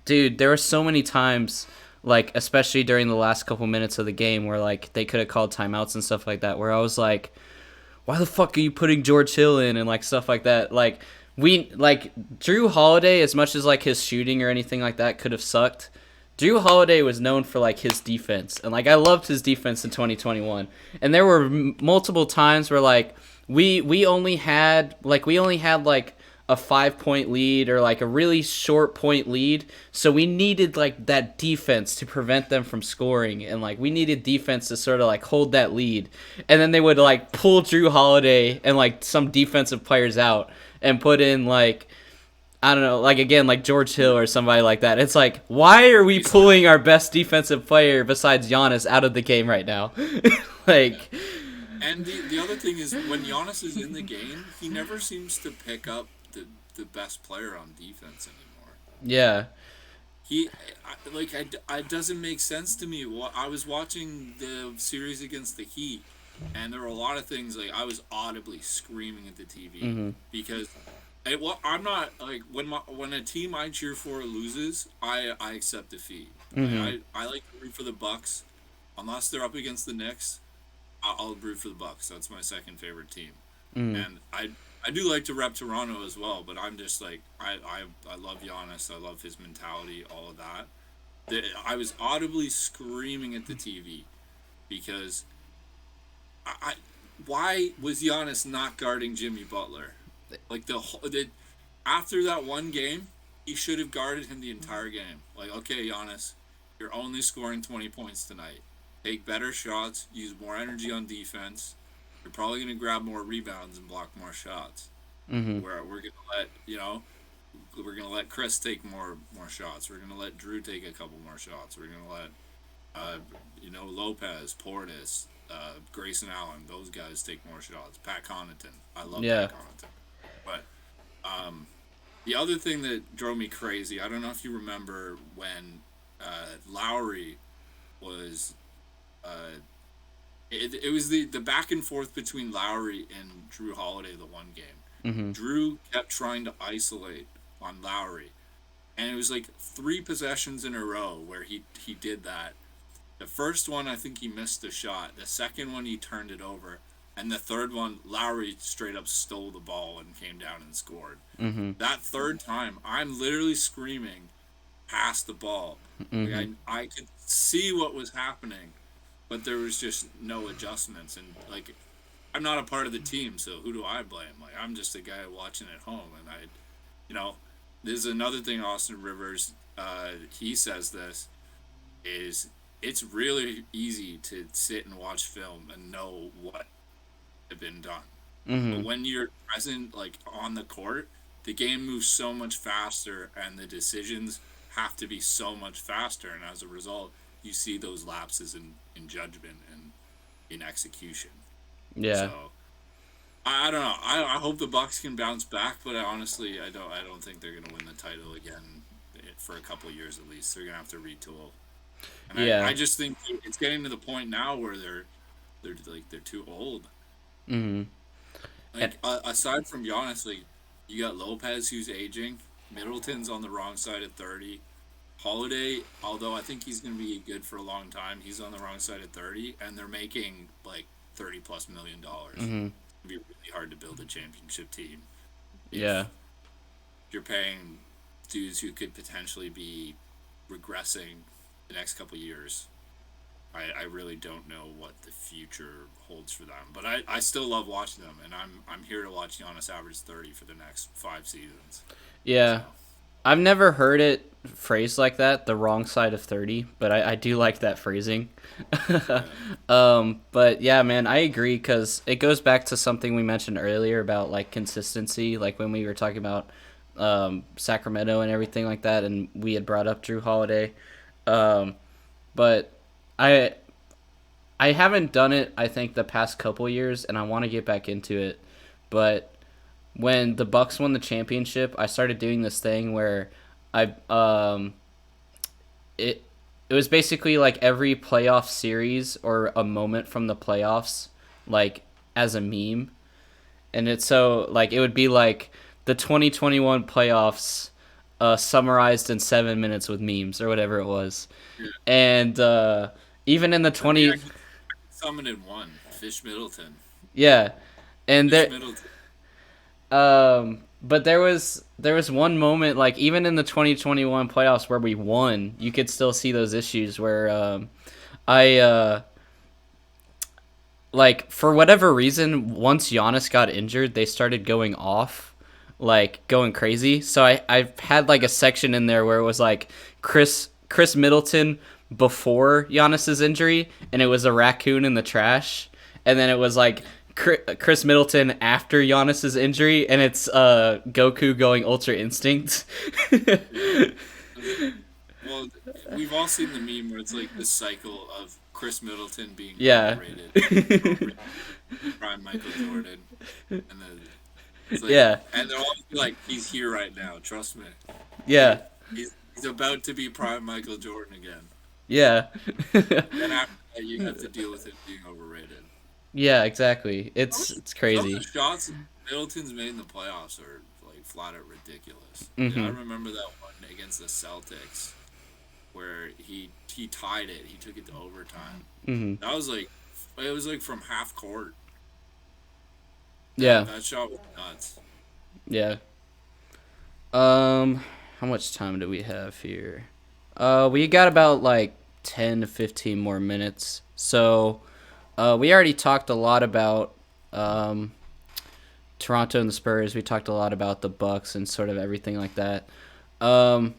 dude, there were so many times, like especially during the last couple minutes of the game, where like they could have called timeouts and stuff like that, where I was like, why the fuck are you putting George Hill in, and like stuff like that. Like Drew Holiday, as much as like his shooting or anything like that could have sucked, Drew Holiday was known for like his defense, and like I loved his defense in 2021. And there were multiple times where like we only had like a 5-point lead, or like a really short point lead, so we needed like that defense to prevent them from scoring, and like we needed defense to sort of like hold that lead. And then they would like pull Drew Holiday and like some defensive players out and put in like, I don't know, like again, like George Hill or somebody like that. It's like, why are we pulling our best defensive player besides Giannis out of the game right now? Like, and the other thing is, when Giannis is in the game, he never seems to pick up the best player on defense anymore. Yeah. It doesn't make sense to me. I was watching the series against the Heat, and there were a lot of things like I was audibly screaming at the TV because I'm not like when a team I cheer for loses, I accept defeat. I like to root for the Bucks, unless they're up against the Knicks. I'll root for the Bucks. That's my second favorite team, and I do like to rep Toronto as well. But I'm just like I love Giannis. I love his mentality, all of that. I was audibly screaming at the TV because why was Giannis not guarding Jimmy Butler? Like after that one game, he should have guarded him the entire game. Like, okay, Giannis, you're only scoring 20 points tonight. Take better shots, use more energy on defense. You're probably going to grab more rebounds and block more shots. Where we're going to let Chris take more shots. We're going to let Drew take a couple more shots. We're going to let Lopez, Portis, Grayson Allen, those guys take more shots. Pat Connaughton, I love Pat Connaughton. But the other thing that drove me crazy, I don't know if you remember when Lowry was. It was the back and forth between Lowry and Drew Holiday the one game. Drew kept trying to isolate on Lowry, and it was like 3 possessions in a row where he did that. The first one, I think he missed the shot. The second one, he turned it over. And the third one, Lowry straight up stole the ball and came down and scored. That third time, I'm literally screaming, pass the ball. Like I could see what was happening, but there was just no adjustments. And like, I'm not a part of the team, so who do I blame? Like, I'm just a guy watching at home. And this is another thing Austin Rivers, he says this, is it's really easy to sit and watch film and know what have been done. Mm-hmm. But when you're present, like on the court, the game moves so much faster, and the decisions have to be so much faster. And as a result, you see those lapses in judgment and in execution. Yeah. So I don't know. I hope the Bucks can bounce back, but honestly, I don't think they're gonna win the title again for a couple of years at least. They're gonna have to retool. And Yeah. I just think it's getting to the point now where they're too old. Mm-hmm. Like aside from Giannis, like you got Lopez who's aging, Middleton's on the wrong side at 30. Holiday, although I think he's going to be good for a long time, he's on the wrong side at 30, and they're making like $30+ million. Mm-hmm. It'd be really hard to build a championship team. Yeah. You're paying dudes who could potentially be regressing the next couple years. I really don't know what the future holds for them, but I still love watching them, and I'm here to watch Giannis average 30 for the next 5 seasons. Yeah. So. I've never heard it phrased like that, the wrong side of 30, but I do like that phrasing. But yeah, man, I agree, because it goes back to something we mentioned earlier about like consistency, like when we were talking about Sacramento and everything like that, and we had brought up Drew Holiday. But I haven't done it, I think, the past couple years, and I want to get back into it. But when the Bucks won the championship, I started doing this thing where it was basically like every playoff series or a moment from the playoffs, like as a meme. And it's so like it would be like the 2021 playoffs summarized in 7 minutes with memes or whatever it was. Yeah. And even in the 20 I summoned in one, Fish Middleton. Yeah. And Fish there Middleton. but there was one moment, like even in the 2021 playoffs where we won, you could still see those issues where like for whatever reason, once Giannis got injured, they started going off, like going crazy. So I've had like a section in there where it was like Chris Middleton before Giannis's injury, and it was a raccoon in the trash, and then it was like Chris Middleton after Giannis's injury, and it's Goku going Ultra Instinct. Well, we've all seen the meme where it's like this cycle of Chris Middleton being overrated, prime Michael Jordan, and then it's like, and they're all like, he's here right now, trust me. Yeah. He's about to be prime Michael Jordan again. Yeah. And after that, you have to deal with it being overrated. Yeah, exactly. It's crazy. Some of the shots Middleton's made in the playoffs are like flat out ridiculous. Mm-hmm. I remember that one against the Celtics where he tied it. He took it to overtime. Mm-hmm. That was like, it was like from half court. Yeah. That shot was nuts. Yeah. How much time do we have here? We got about like 10 to 15 more minutes. So, we already talked a lot about Toronto and the Spurs. We talked a lot about the Bucks and sort of everything like that. I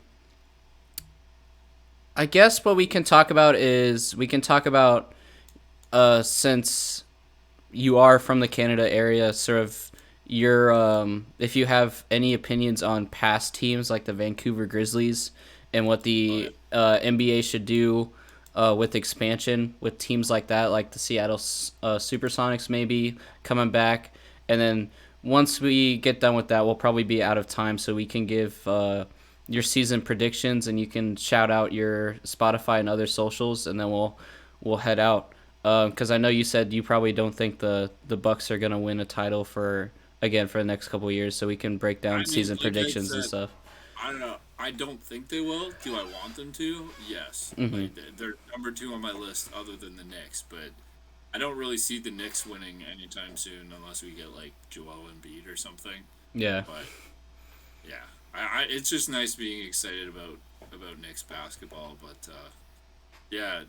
guess what we can talk about is since you are from the Canada area, sort of your if you have any opinions on past teams like the Vancouver Grizzlies and what the NBA should do with expansion with teams like that, like the Seattle Supersonics maybe coming back. And then once we get done with that, we'll probably be out of time, so we can give your season predictions, and you can shout out your Spotify and other socials, and then we'll head out. Because I know you said you probably don't think the Bucks are gonna win a title for the next couple of years, so we can break down season predictions and stuff. I don't know. I don't think they will. Do I want them to? Yes. Mm-hmm. Like, they're number 2 on my list, other than the Knicks. But I don't really see the Knicks winning anytime soon, unless we get like Joel Embiid or something. Yeah. But yeah, it's just nice being excited about Knicks basketball. But yeah,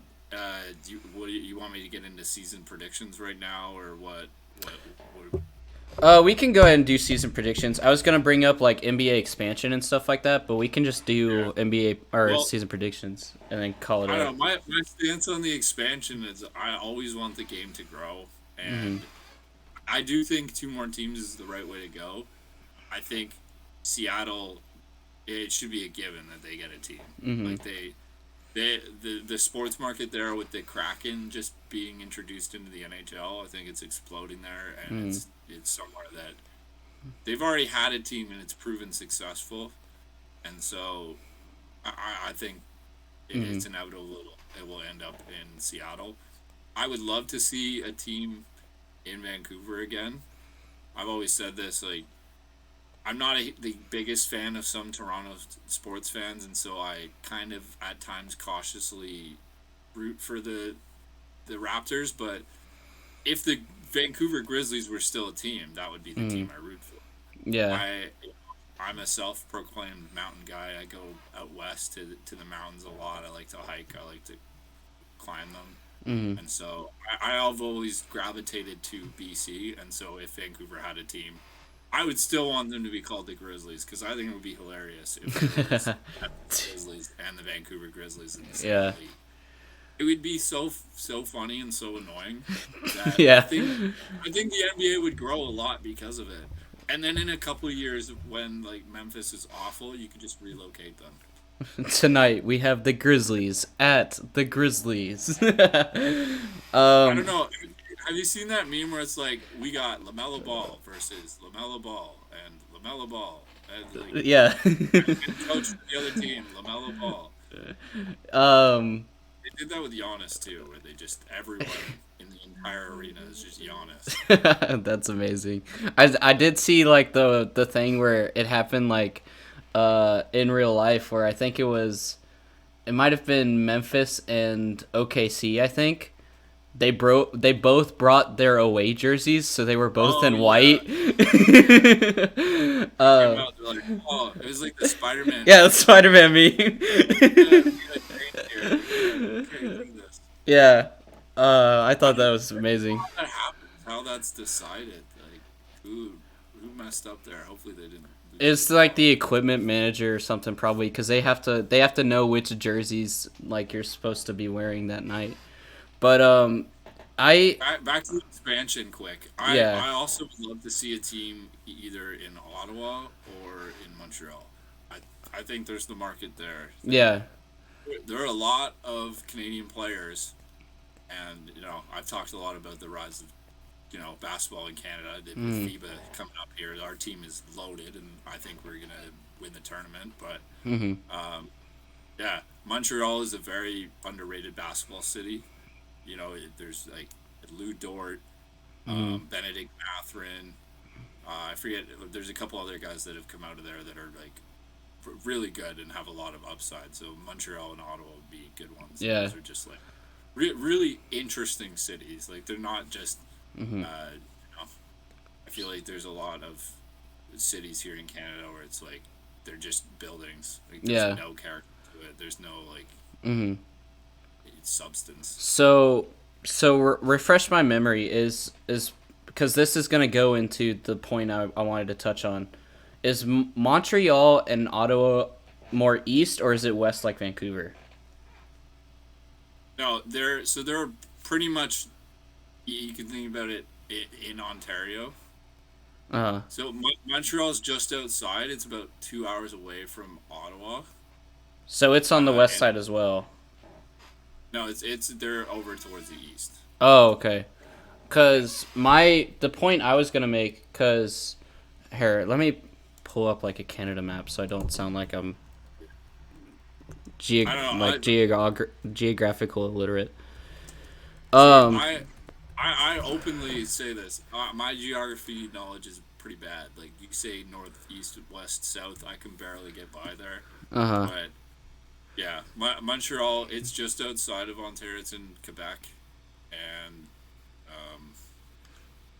do you want me to get into season predictions right now, or what? We can go ahead and do season predictions. I was gonna bring up like NBA expansion and stuff like that, but we can just do NBA or season predictions and then call it. I don't know. My stance on the expansion is I always want the game to grow, and I do think 2 more teams is the right way to go. I think Seattle, it should be a given that they get a team. Like the sports market there with the Kraken just being introduced into the NHL, I think it's exploding there, and it's somewhere that they've already had a team and it's proven successful, and so I think it's inevitable it will end up in Seattle. I would love to see a team in Vancouver again. I've always said this, like, I'm not the biggest fan of some Toronto sports fans, and so I kind of at times cautiously root for the Raptors. But if the Vancouver Grizzlies were still a team, that would be the team I root for. Yeah. I'm a self-proclaimed mountain guy. I go out west to the mountains a lot. I like to hike. I like to climb them. And so I've always gravitated to BC. And so if Vancouver had a team, I would still want them to be called the Grizzlies, because I think it would be hilarious if it was the Grizzlies and the Vancouver Grizzlies in the same league. It would be so funny and so annoying. That I think the NBA would grow a lot because of it. And then in a couple of years, when like Memphis is awful, you could just relocate them. Tonight we have the Grizzlies at the Grizzlies. I don't know. Have you seen that meme where it's like, we got LaMelo Ball versus LaMelo Ball and LaMelo Ball, and like, and coach the other team, LaMelo Ball. They did that with Giannis too, where they just everyone in the entire arena is just Giannis. That's amazing. I did see like the thing where it happened like in real life, where I think it might have been Memphis and OKC, I think. They both brought their away jerseys, so they were both in white. It was like the Spider-Man. Yeah, the Spider-Man meme. Yeah. I thought that was amazing. How that happens, how that's decided, like who messed up there? Hopefully they didn't. It's like the equipment manager or something, probably, because they have to know which jerseys like you're supposed to be wearing that night. But back to the expansion quick. I also would love to see a team either in Ottawa or in Montreal. I think there's the market there. Yeah. There are a lot of Canadian players, and I've talked a lot about the rise of basketball in Canada. With FIBA coming up here, our team is loaded, and I think we're gonna win the tournament. But Montreal is a very underrated basketball city. There's like Lou Dort, Benedict Mathurin. I forget. There's a couple other guys that have come out of there that are like really good and have a lot of upside. So Montreal and Ottawa would be good ones. Yeah, those are just like really interesting cities. Like they're not just. I feel like there's a lot of cities here in Canada where it's like they're just buildings. Like there's no character to it. There's no like. Substance. So refresh my memory is because this is going to go into the point I wanted to touch on. Is Montreal and Ottawa more east, or is it west like Vancouver? No, they're pretty much, you can think about it in Ontario. So Montreal's just outside. It's about 2 hours away from Ottawa. So it's on the west side as well. No, they're over towards the east. Oh, okay. Cause the point I was gonna make, here, let me pull up like a Canada map so I don't sound like I'm geographical illiterate. I openly say this. My geography knowledge is pretty bad. Like you say north, east, west, south, I can barely get by there. But yeah, Montreal, it's just outside of Ontario. It's in Quebec, and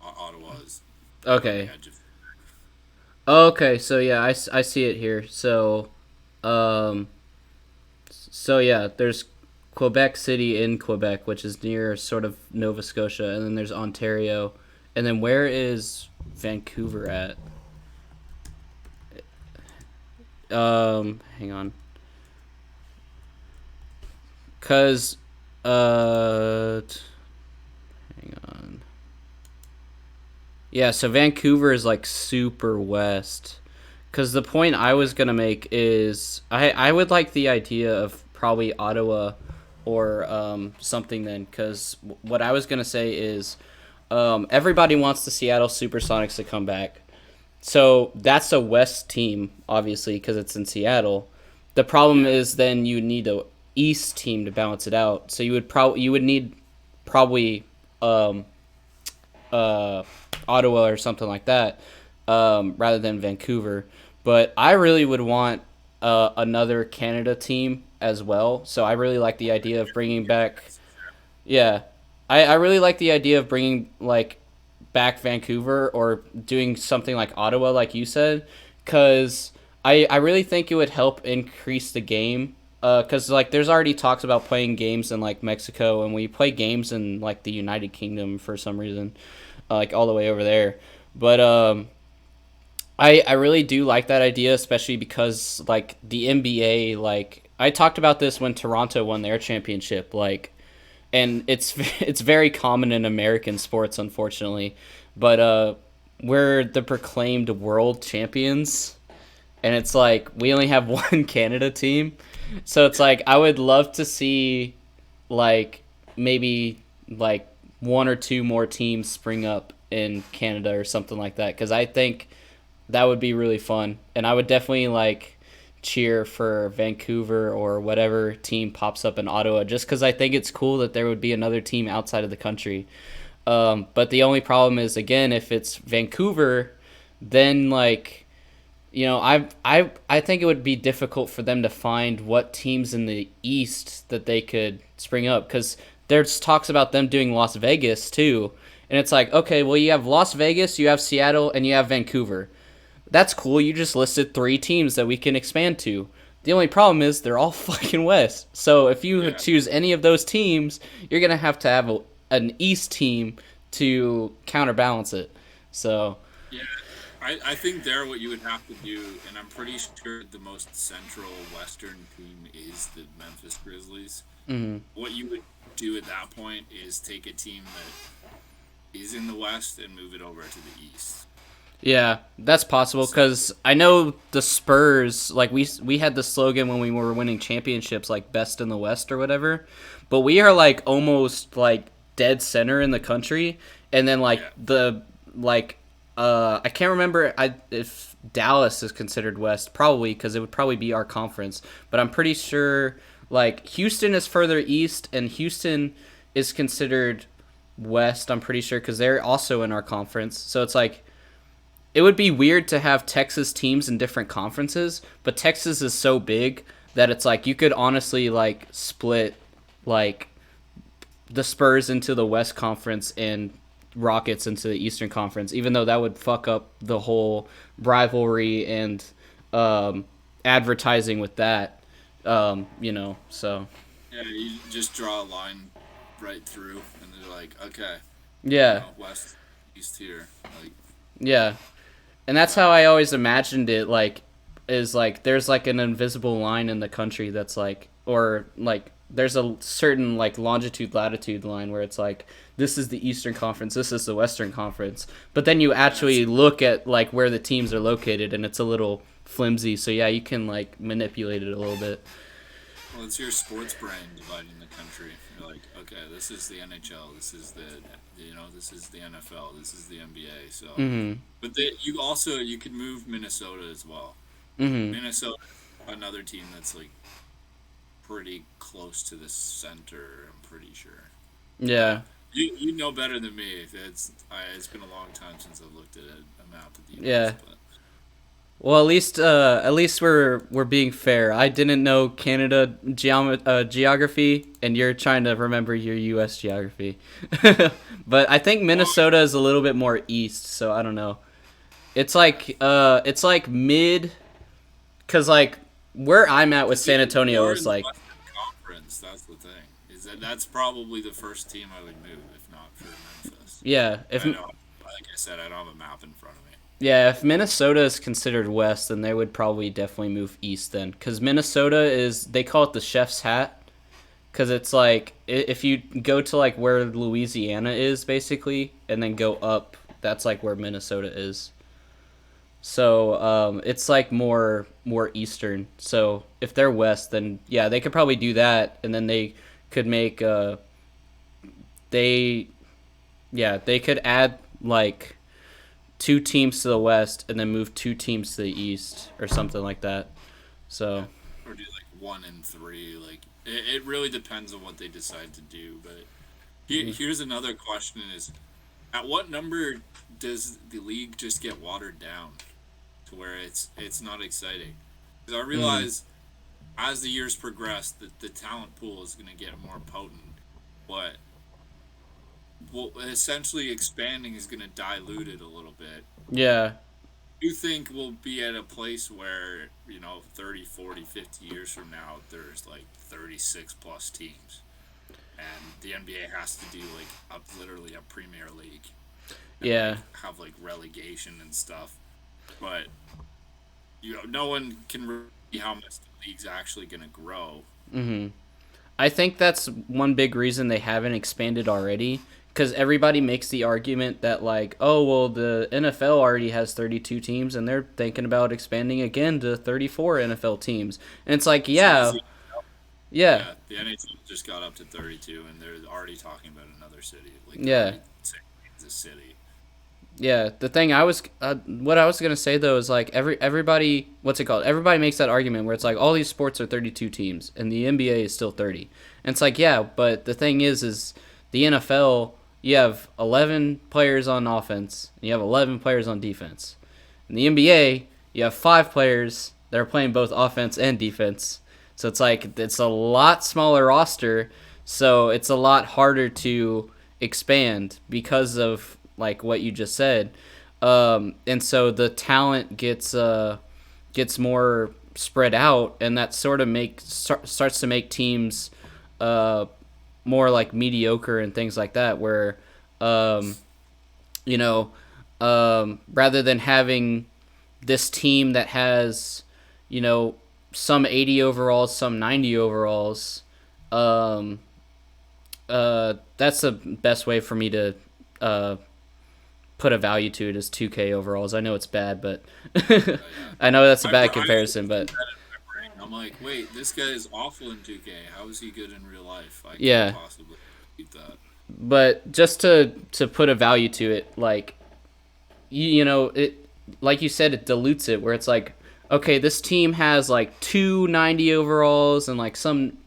Ottawa is okay. On the edge of... Okay, so yeah, I see it here. So yeah, there's Quebec City in Quebec, which is near sort of Nova Scotia, and then there's Ontario, and then where is Vancouver at? Hang on. Cause, hang on. Yeah, so Vancouver is like super west. Because the point I was going to make is I would like the idea of probably Ottawa or something then. Because what I was going to say is everybody wants the Seattle Supersonics to come back. So that's a West team, obviously, because it's in Seattle. The problem is then you need a East team to balance it out. So you would need probably Ottawa or something like that, rather than Vancouver. But I really would want another Canada team as well. So I really like the idea of bringing back. Yeah, I really like the idea of bringing like back Vancouver or doing something like Ottawa, like you said, because I really think it would help increase the game. Because like there's already talks about playing games in like Mexico, and we play games in like the United Kingdom for some reason, like all the way over there. But I really do like that idea, especially because like the NBA, like I talked about this when Toronto won their championship, like, and it's very common in American sports, unfortunately, but we're the proclaimed world champions, and it's like we only have one Canada team, so it's like I would love to see like maybe like one or two more teams spring up in Canada or something like that, because I think that would be really fun, and I would definitely like cheer for Vancouver or whatever team pops up in Ottawa, just because I think it's cool that there would be another team outside of the country. But the only problem is, again, if it's Vancouver, then like, you know, I think it would be difficult for them to find what teams in the East that they could spring up, because there's talks about them doing Las Vegas too, and it's like, okay, well, you have Las Vegas, you have Seattle, and you have Vancouver. That's cool. You just listed 3 teams that we can expand to. The only problem is they're all fucking West. So if you choose any of those teams, you're going to have an East team to counterbalance it. So Yeah, I think there what you would have to do, and I'm pretty sure the most central Western team is the Memphis Grizzlies. Mhm. What you would do at that point is take a team that is in the West and move it over to the East. yeah, that's possible, because I know the Spurs, like we had the slogan when we were winning championships, like best in the West or whatever, but we are like almost like dead center in the country, and then like I can't remember if Dallas is considered West, probably, because it would probably be our conference, but I'm pretty sure like Houston is further east, and Houston is considered West, I'm pretty sure, because they're also in our conference. So it's like, it would be weird to have Texas teams in different conferences, but Texas is so big that it's like you could honestly like split like the Spurs into the West Conference and Rockets into the Eastern Conference, even though that would fuck up the whole rivalry and advertising with that, you know, so. Yeah, you just draw a line right through, and they're like, okay. Yeah. You know, West, East here. Like, yeah. And that's how I always imagined it, like, is like there's like an invisible line in the country that's like, or like there's a certain like longitude latitude line where it's like, this is the Eastern Conference, this is the Western Conference, but then you actually look at like where the teams are located, and it's a little flimsy, so yeah, you can like manipulate it a little bit. well, it's your sports brain dividing the country. You're like, okay, this is the NHL, this is this is the NFL, this is the NBA. So, but you could move Minnesota as well. Minnesota, another team that's like pretty close to the center, I'm pretty sure. Yeah. You know better than me. It's been a long time since I've looked at a map of the US. Yeah. But. Well, at least we're being fair. I didn't know Canada geography, and you're trying to remember your U.S. geography. But I think Minnesota is a little bit more east, so I don't know. It's like mid, because like where I'm at with San Antonio is like. Conference, that's the thing. That's probably the first team I would move, if not for Memphis. Yeah. Like I said, I don't have a map in front of me. Yeah, if Minnesota is considered west, then they would probably definitely move east then. Because Minnesota they call it the chef's hat. Because it's like, if you go to like where Louisiana is, basically, and then go up that's like where Minnesota is. So it's like more eastern. So if they're west, then yeah, they could probably do that, and then they could make they could add like 2 teams to the west and then move 2 teams to the east or something like that. So or do like 1 and 3. Like it really depends on what they decide to do. But here's another question: is at what number does the league just get watered down to where it's not exciting? Because I realize as the years progress, that the talent pool is going to get more potent, but essentially expanding is going to dilute it a little bit. yeah. You think we'll be at a place where, 30, 40, 50 years from now, there's like 36 plus teams, and the NBA has to do like literally a Premier League, and, Yeah. like, have like relegation and stuff, but no one can see how much the league's actually going to grow. I think that's one big reason they haven't expanded already, because everybody makes the argument that like, oh well, the NFL already has 32 teams and they're thinking about expanding again to 34 NFL teams, and it's like, yeah. The NHL just got up to 32, and they're already talking about another city. Like, Kansas City. Yeah, the thing what I was gonna say though is like everybody, what's it called? Everybody makes that argument where it's like all these sports are 32 teams and the NBA is still 30, and it's like, yeah, but the thing is the NFL, you have 11 players on offense and you have 11 players on defense. In the NBA, you have 5 players that are playing both offense and defense, so it's like it's a lot smaller roster, so it's a lot harder to expand because of like what you just said, and so the talent gets more spread out, and that sort of starts to make teams more like mediocre and things like that, where rather than having this team that has some 80 overalls, some 90 overalls, that's the best way for me to put a value to it, is 2K overalls. I know it's bad, but I know that's a bad comparison, but I'm like, wait, this guy is awful in 2K. How is he good in real life? I yeah, can't possibly beat that. But just to put a value to it, like it, like you said, it dilutes it, where it's like, okay, this team has like 290 overalls and like some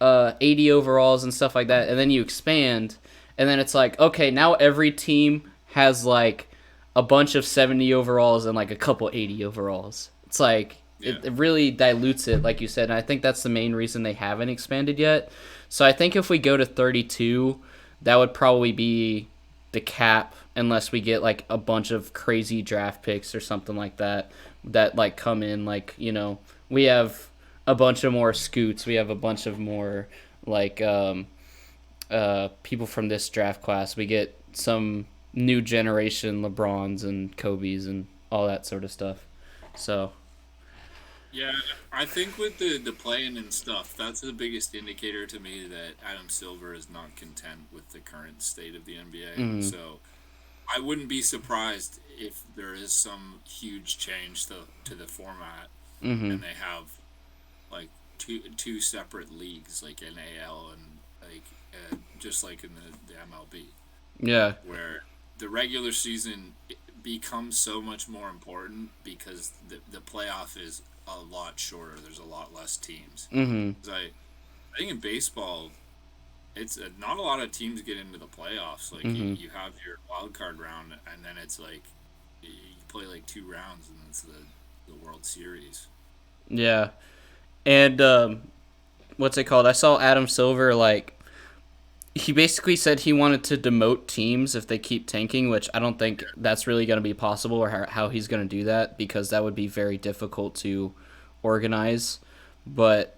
80 overalls and stuff like that, and then you expand, and then it's like, okay, now every team has like a bunch of 70 overalls and like a couple 80 overalls. It's like it really dilutes it, like you said, and I think that's the main reason they haven't expanded yet. So I think if we go to 32, that would probably be the cap, unless we get like a bunch of crazy draft picks or something like that like come in, like, we have a bunch of more Scoots, we have a bunch of more like people from this draft class, we get some new generation LeBrons and Kobe's and all that sort of stuff. So yeah, I think with the play-in and stuff, that's the biggest indicator to me that Adam Silver is not content with the current state of the NBA. So I wouldn't be surprised if there is some huge change to the format, and they have like two separate leagues, like NAL and like just like in the MLB. Yeah, where the regular season becomes so much more important because the playoff is a lot shorter. There's a lot less teams. I think in baseball, it's not a lot of teams get into the playoffs. Like you have your wild card round, and then it's like you play like 2 rounds, and it's the World Series. Yeah, and what's it called? I saw Adam Silver, like, he basically said he wanted to demote teams if they keep tanking, which I don't think that's really going to be possible, or how he's going to do that, because that would be very difficult to organize.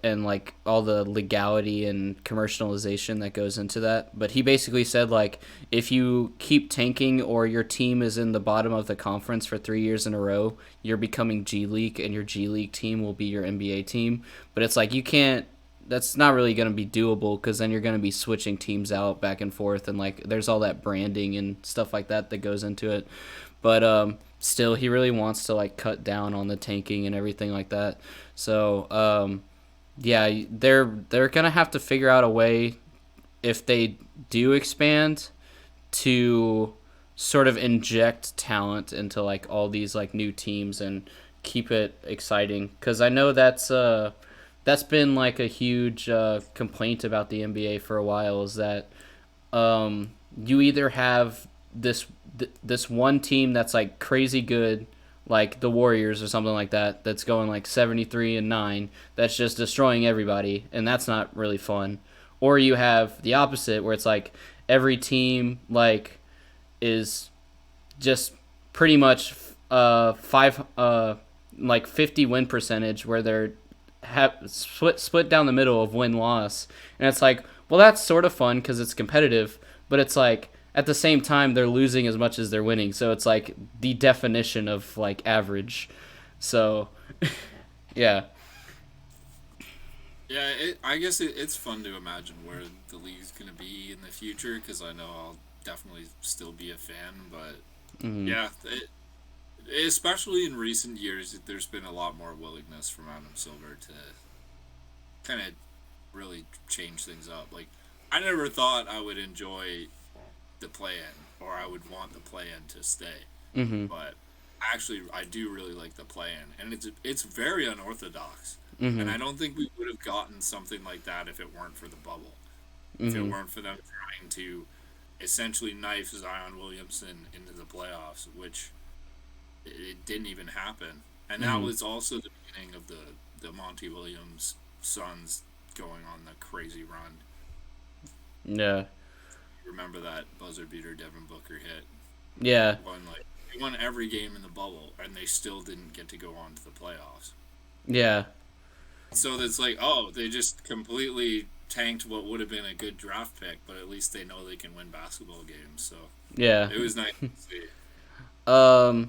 And like all the legality and commercialization that goes into that. But he basically said, like, if you keep tanking or your team is in the bottom of the conference for 3 years in a row, you're becoming G League, and your G League team will be your NBA team. But it's like, you can't that's not really going to be doable because then you're going to be switching teams out back and forth, and like there's all that branding and stuff like that goes into it. But still, he really wants to like cut down on the tanking and everything like that. So yeah, they're going to have to figure out a way, if they do expand, to sort of inject talent into like all these like new teams and keep it exciting, because I know that's been like a huge complaint about the NBA for a while, is that you either have this one team that's like crazy good, like the Warriors or something like that, that's going like 73-9, that's just destroying everybody, and that's not really fun. Or you have the opposite, where it's like every team like is just pretty much 50 win percentage, where they're split down the middle of win-loss. And it's like, well, that's sort of fun because it's competitive, but it's like at the same time they're losing as much as they're winning. So it's like the definition of like average. So yeah. Yeah, I guess it's fun to imagine where the league's going to be in the future, because I know I'll definitely still be a fan, but yeah, especially in recent years, there's been a lot more willingness from Adam Silver to kind of really change things up. Like, I never thought I would enjoy the play-in, or I would want the play-in to stay, but actually, I do really like the play-in, and it's very unorthodox. And I don't think we would have gotten something like that if it weren't for the bubble. If it weren't for them trying to essentially knife Zion Williamson into the playoffs, which it didn't even happen. And that was also the beginning of the Monty Williams Suns going on the crazy run. Yeah. Remember that buzzer beater Devin Booker hit? Yeah. They won every game in the bubble, and they still didn't get to go on to the playoffs. Yeah. So it's like, oh, they just completely tanked what would have been a good draft pick, but at least they know they can win basketball games. So yeah, it was nice to see. All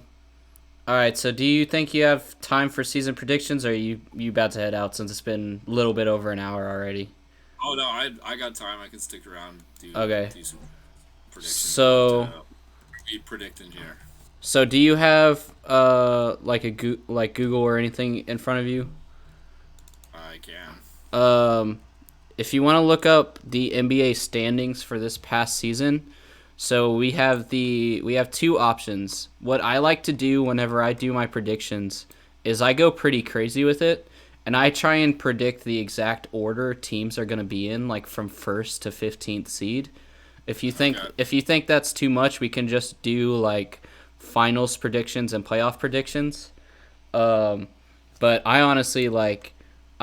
right. So do you think you have time for season predictions, or are you about to head out since it's been a little bit over an hour already? Oh no, I got time. I can stick around. Do some predictions. So be predicting here. So do you have like Google or anything in front of you? I can. If you want to look up the NBA standings for this past season, so we have two options. What I like to do whenever I do my predictions is I go pretty crazy with it, and I try and predict the exact order teams are going to be in, like from 1st to 15th seed. If you think that's too much, we can just do like finals predictions and playoff predictions. But I honestly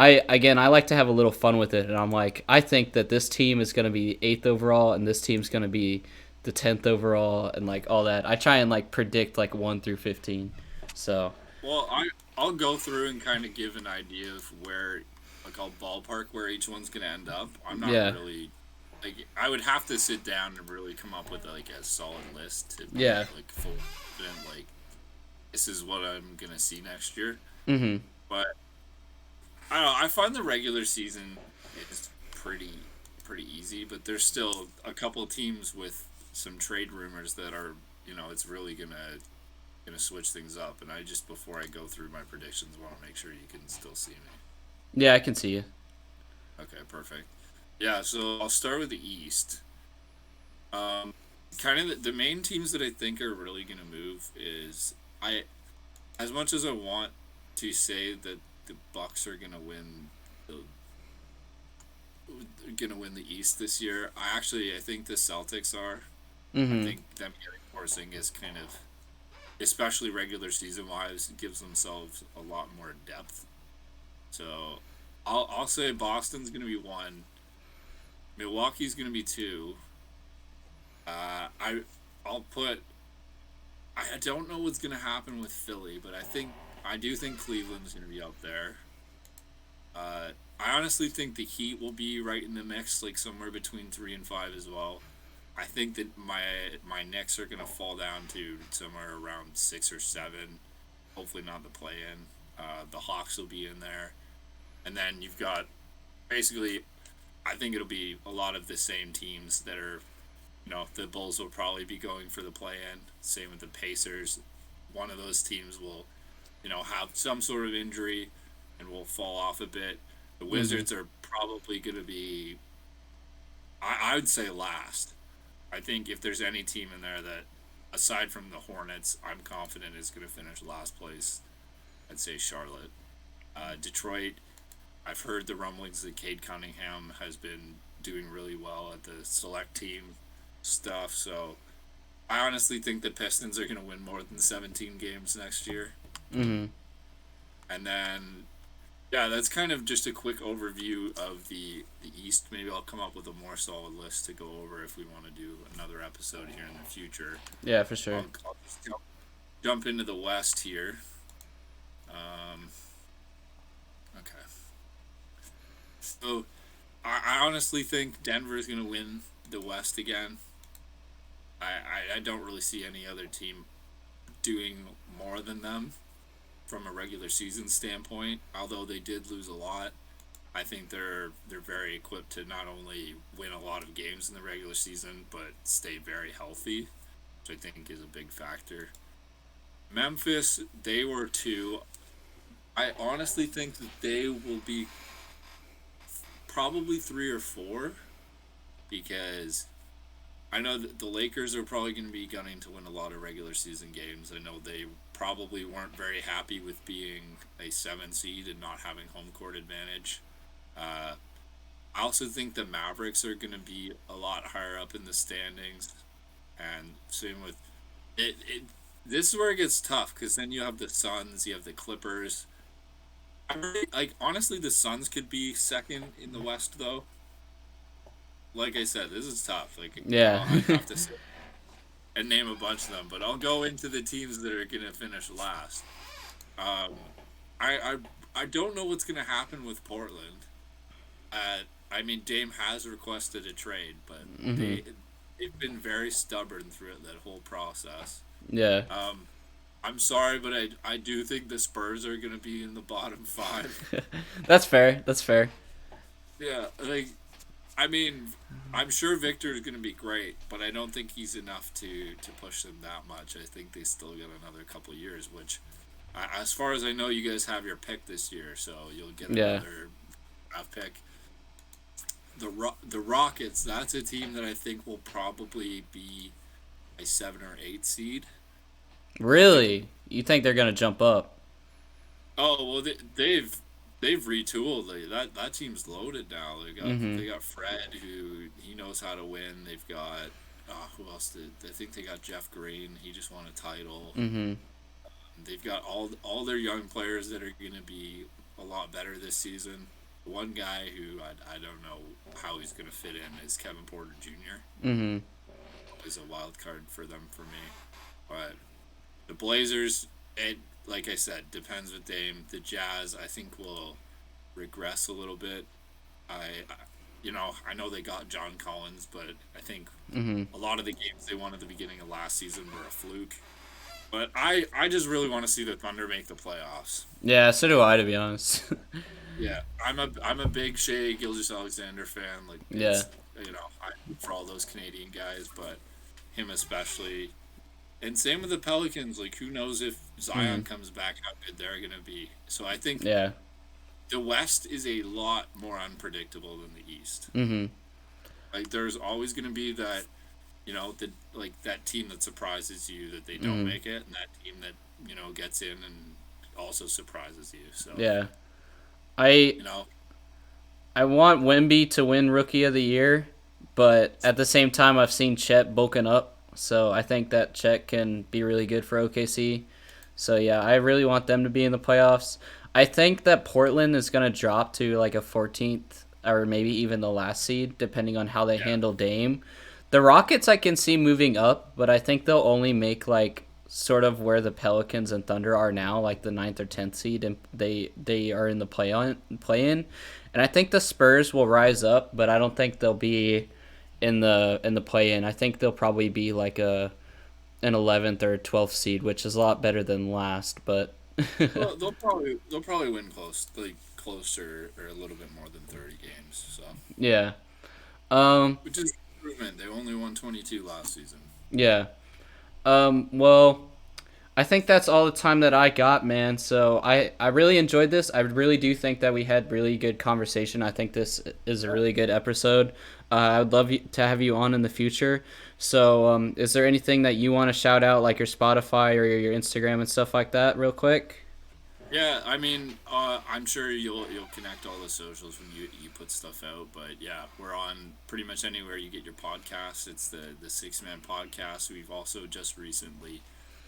I like to have a little fun with it, and I'm like, I think that this team is going to be 8th overall, and this team's going to be the 10th overall, and like all that. I try and like predict like 1 through 15. So. Well, I'll go through and kind of give an idea of where, like, I'll ballpark where each one's going to end up. I'm not really, like, I would have to sit down and really come up with like a solid list to be like full confident, like, this is what I'm going to see next year. But I don't know, I find the regular season is pretty easy, but there's still a couple of teams with some trade rumors that are, it's really gonna switch things up. And I just, before I go through my predictions, want to make sure you can still see me. Yeah, I can see you. Okay, perfect. Yeah, so I'll start with the East. Kind of the main teams that I think are really gonna move is, as much as I want to say that the Bucks are gonna win the East this year, I think the Celtics are. I think them getting Porzingis kind of, especially regular season wise, gives themselves a lot more depth. So I'll say Boston's gonna be 1, Milwaukee's gonna be 2. I don't know what's gonna happen with Philly, but I do think Cleveland's gonna be up there. I honestly think the Heat will be right in the mix, like somewhere between 3 and 5 as well. I think that my Knicks are gonna fall down to somewhere around 6 or 7. Hopefully not the play-in. The Hawks will be in there, and then you've got basically, I think it'll be a lot of the same teams that are, the Bulls will probably be going for the play-in. Same with the Pacers. One of those teams will, have some sort of injury and will fall off a bit. The Wizards are probably going to be, I would say, last. I think if there's any team in there that, aside from the Hornets, I'm confident is going to finish last place, I'd say Charlotte. Detroit, I've heard the rumblings that Cade Cunningham has been doing really well at the select team stuff, so I honestly think the Pistons are going to win more than 17 games next year. Mm-hmm. And then, yeah, that's kind of just a quick overview of the East. Maybe I'll come up with a more solid list to go over if we want to do another episode here in the future. Yeah, for sure. I'll just jump into the West here. Okay. So, I honestly think Denver is going to win the West again. I don't really see any other team doing more than them from a regular season standpoint. Although they did lose a lot, I think they're very equipped to not only win a lot of games in the regular season, but stay very healthy, which I think is a big factor. Memphis, they were 2. I honestly think that they will be probably 3 or 4, because I know that the Lakers are probably going to be gunning to win a lot of regular season games. I know they probably weren't very happy with being a 7 seed and not having home court advantage. I also think the Mavericks are going to be a lot higher up in the standings, and same with it. This is where it gets tough, because then you have the Suns, you have the Clippers. Honestly, the Suns could be second in the West, though. Like I said, this is tough. Yeah. I have to sit and name a bunch of them, but I'll go into the teams that are going to finish last. I don't know what's going to happen with Portland. I mean, Dame has requested a trade, but they've been very stubborn throughout that whole process. Yeah. I'm sorry, but I do think the Spurs are going to be in the bottom 5. That's fair. Yeah, I mean, I'm sure Victor is going to be great, but I don't think he's enough to push them that much. I think they still got another couple years, which, as far as I know, you guys have your pick this year, so you'll get another draft pick. The Rockets, that's a team that I think will probably be a 7 or 8 seed. Really? You think they're going to jump up? Oh, well, they've retooled. That team's loaded now. They got Fred, who he knows how to win. They've got who else? I think they got Jeff Green. He just won a title. Mm-hmm. They've got all their young players that are going to be a lot better this season. One guy who I don't know how he's going to fit in is Kevin Porter Jr. Mm-hmm. Is a wild card for them for me. But the Blazers, like I said, depends with Dame. The Jazz, I think, will regress a little bit. I know they got John Collins, but I think a lot of the games they won at the beginning of last season were a fluke. But I just really want to see the Thunder make the playoffs. Yeah, so do I, to be honest. Yeah, I'm a big Shea Gilgeous-Alexander fan. For all those Canadian guys, but him especially. And same with the Pelicans. Who knows if Zion comes back, how good they're going to be. So I think the West is a lot more unpredictable than the East. Mm-hmm. There's always going to be that, that team that surprises you that they don't make it, and that team that, gets in and also surprises you. So yeah. I want Wemby to win Rookie of the Year, but at the same time, I've seen Chet bulking up, so I think that Chet can be really good for OKC. So yeah, I really want them to be in the playoffs. I think that Portland is going to drop to a 14th or maybe even the last seed, depending on how they handle Dame. The Rockets I can see moving up, but I think they'll only make sort of where the Pelicans and Thunder are now, the 9th or 10th seed, and they are in the play-in. And I think the Spurs will rise up, but I don't think they'll be in the play-in. I think they'll probably be an 11th or 12th seed, which is a lot better than last. But well, they'll probably win close closer or a little bit more than 30 games. So Yeah. which is improvement. They only won 22 last season. Yeah. Well, I think that's all the time that I got, man. So I really enjoyed this. I really do think that we had really good conversation. I think this is a really good episode. I would love to have you on in the future. So is there anything that you want to shout out, like your Spotify or your Instagram and stuff like that, real quick? Yeah, I mean, I'm sure you'll connect all the socials when you put stuff out. But yeah, we're on pretty much anywhere you get your podcasts. It's the Six Man Podcast. We've also just recently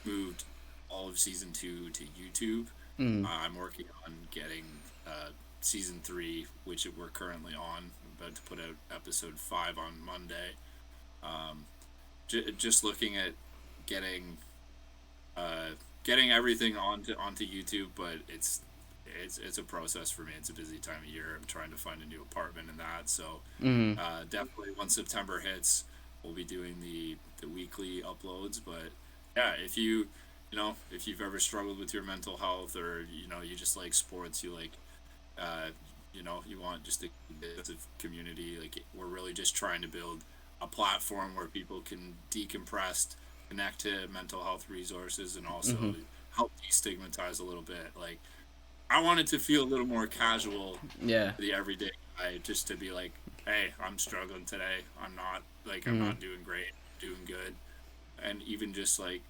moved all of season 2 to YouTube. I'm working on getting season 3, which we're currently on. I'm about to put out episode 5 on Monday. Just looking at getting everything onto YouTube, but it's a process for me. It's a busy time of year. I'm trying to find a new apartment and that. So definitely when September hits, we'll be doing the weekly uploads. But yeah, if you've ever struggled with your mental health, or you just like sports, you like you want just a bit of community, like we're really just trying to build a platform where people can decompress, connect to mental health resources, and also help destigmatize a little bit. Like, I want it to feel a little more casual for the everyday guy, just to be like, hey, I'm struggling today. I'm not doing great, doing good. And even just like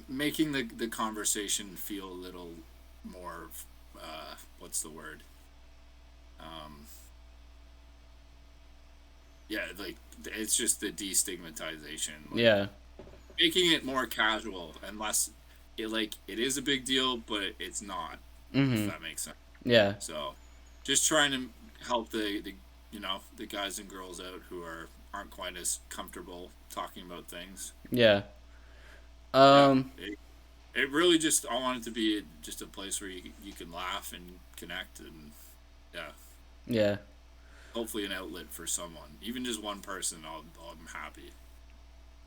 making the conversation feel a little more, what's the word? Like it's just the destigmatization. Like, making it more casual and less. It is a big deal, but it's not. If that makes sense. Yeah. So, just trying to help the guys and girls out who aren't quite as comfortable talking about things. Yeah. It really just, I want it to be just a place where you can laugh and connect, and yeah. Hopefully an outlet for someone, even just one person. I'm happy.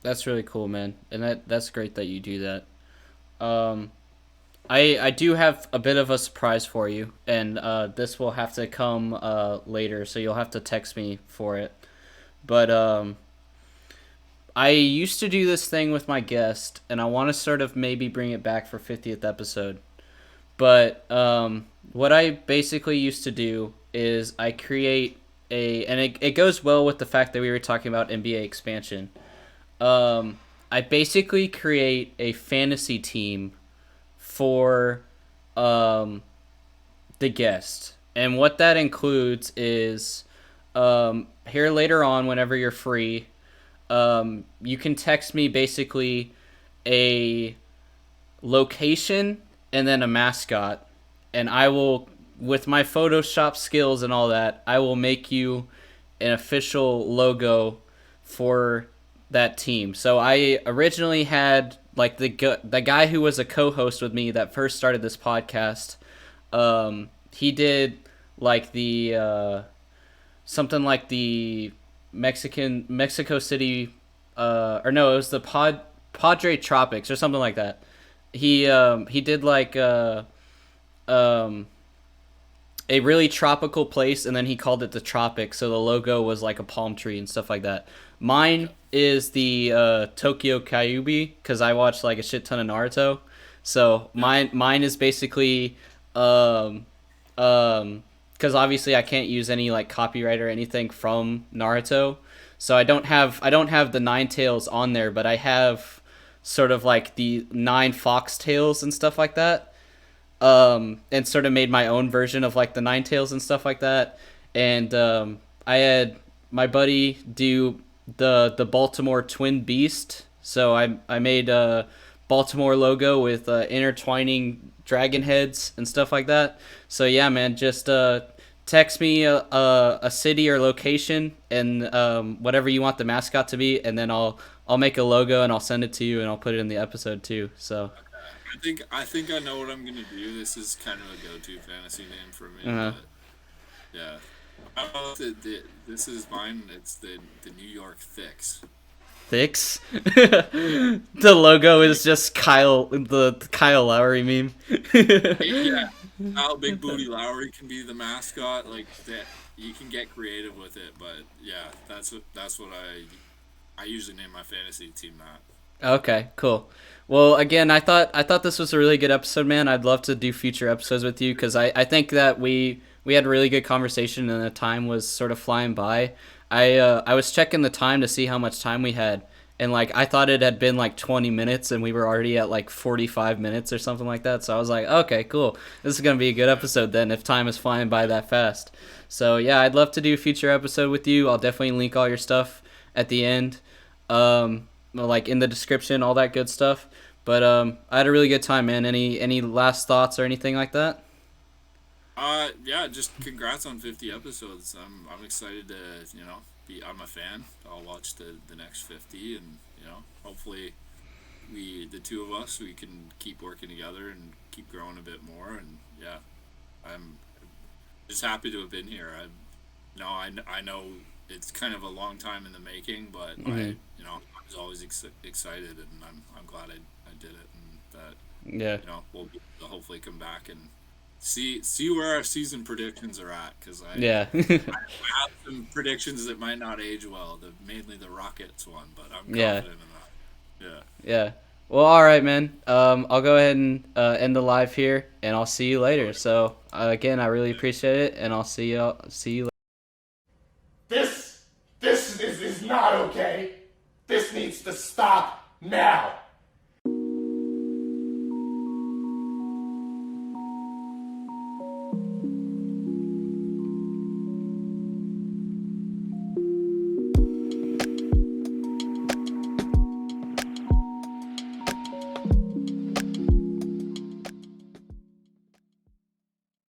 That's really cool, man, and that's great that you do that. I do have a bit of a surprise for you, and this will have to come later, so you'll have to text me for it. But I used to do this thing with my guest, and I want to sort of maybe bring it back for 50th episode. But what I basically used to do is I create and it goes well with the fact that we were talking about NBA expansion. I basically create a fantasy team for the guest. And what that includes is here later on, whenever you're free, you can text me basically a location and then a mascot, and I will, with my Photoshop skills and all that, I will make you an official logo for that team. So I originally had like the guy who was a co-host with me that first started this podcast. He did like the something like the Mexico City, or no, it was the Padre Tropics or something like that. He did like a really tropical place, and then he called it the Tropics, so the logo was like a palm tree and stuff like that. Mine is the Tokyo Kyubi, because I watched like a shit ton of Naruto. So mine is basically because obviously I can't use any like copyright or anything from Naruto, so I don't have the 9 tails on there, but I have sort of like the 9 foxtails and stuff like that. And sort of made my own version of like the 9 tails and stuff like that. And I had my buddy do the Baltimore Twin Beast. So I made a Baltimore logo with intertwining dragon heads and stuff like that. So yeah, man, just text me a city or location and whatever you want the mascot to be, and then I'll make a logo and I'll send it to you, and I'll put it in the episode too. So I think I know what I'm gonna do. This is kind of a go-to fantasy name for me. Uh-huh. But yeah, this is mine. It's the New York Thicks. Thicks? The logo is just the Kyle Lowry meme. Yeah, how Big Booty Lowry can be the mascot, like that. You can get creative with it, but yeah, that's what I usually name my fantasy team that. Okay, cool. Well, again, I thought this was a really good episode, man. I'd love to do future episodes with you because I think that we had a really good conversation and the time was sort of flying by. I was checking the time to see how much time we had, and like I thought it had been like 20 minutes and we were already at like 45 minutes or something like that. So I was like, okay, cool. This is gonna be a good episode then if time is flying by that fast. So yeah, I'd love to do a future episode with you. I'll definitely link all your stuff at the end. Like in the description, all that good stuff. But I had a really good time, man. Any last thoughts or anything like that? Yeah, just congrats on 50 episodes. I'm excited to, I'm a fan. I'll watch the next 50, and hopefully the two of us, we can keep working together and keep growing a bit more. And yeah, I'm just happy to have been here. I know it's kind of a long time in the making, but I was always excited, and I'm glad I did it, and that we'll be able to hopefully come back and see where our season predictions are at, because I have some predictions that might not age well, mainly the Rockets one, but I'm confident in that. Yeah. Well, all right, man. I'll go ahead and end the live here, and I'll see you later. So again, I really appreciate it, and I'll see you later. This is not okay. This needs to stop now.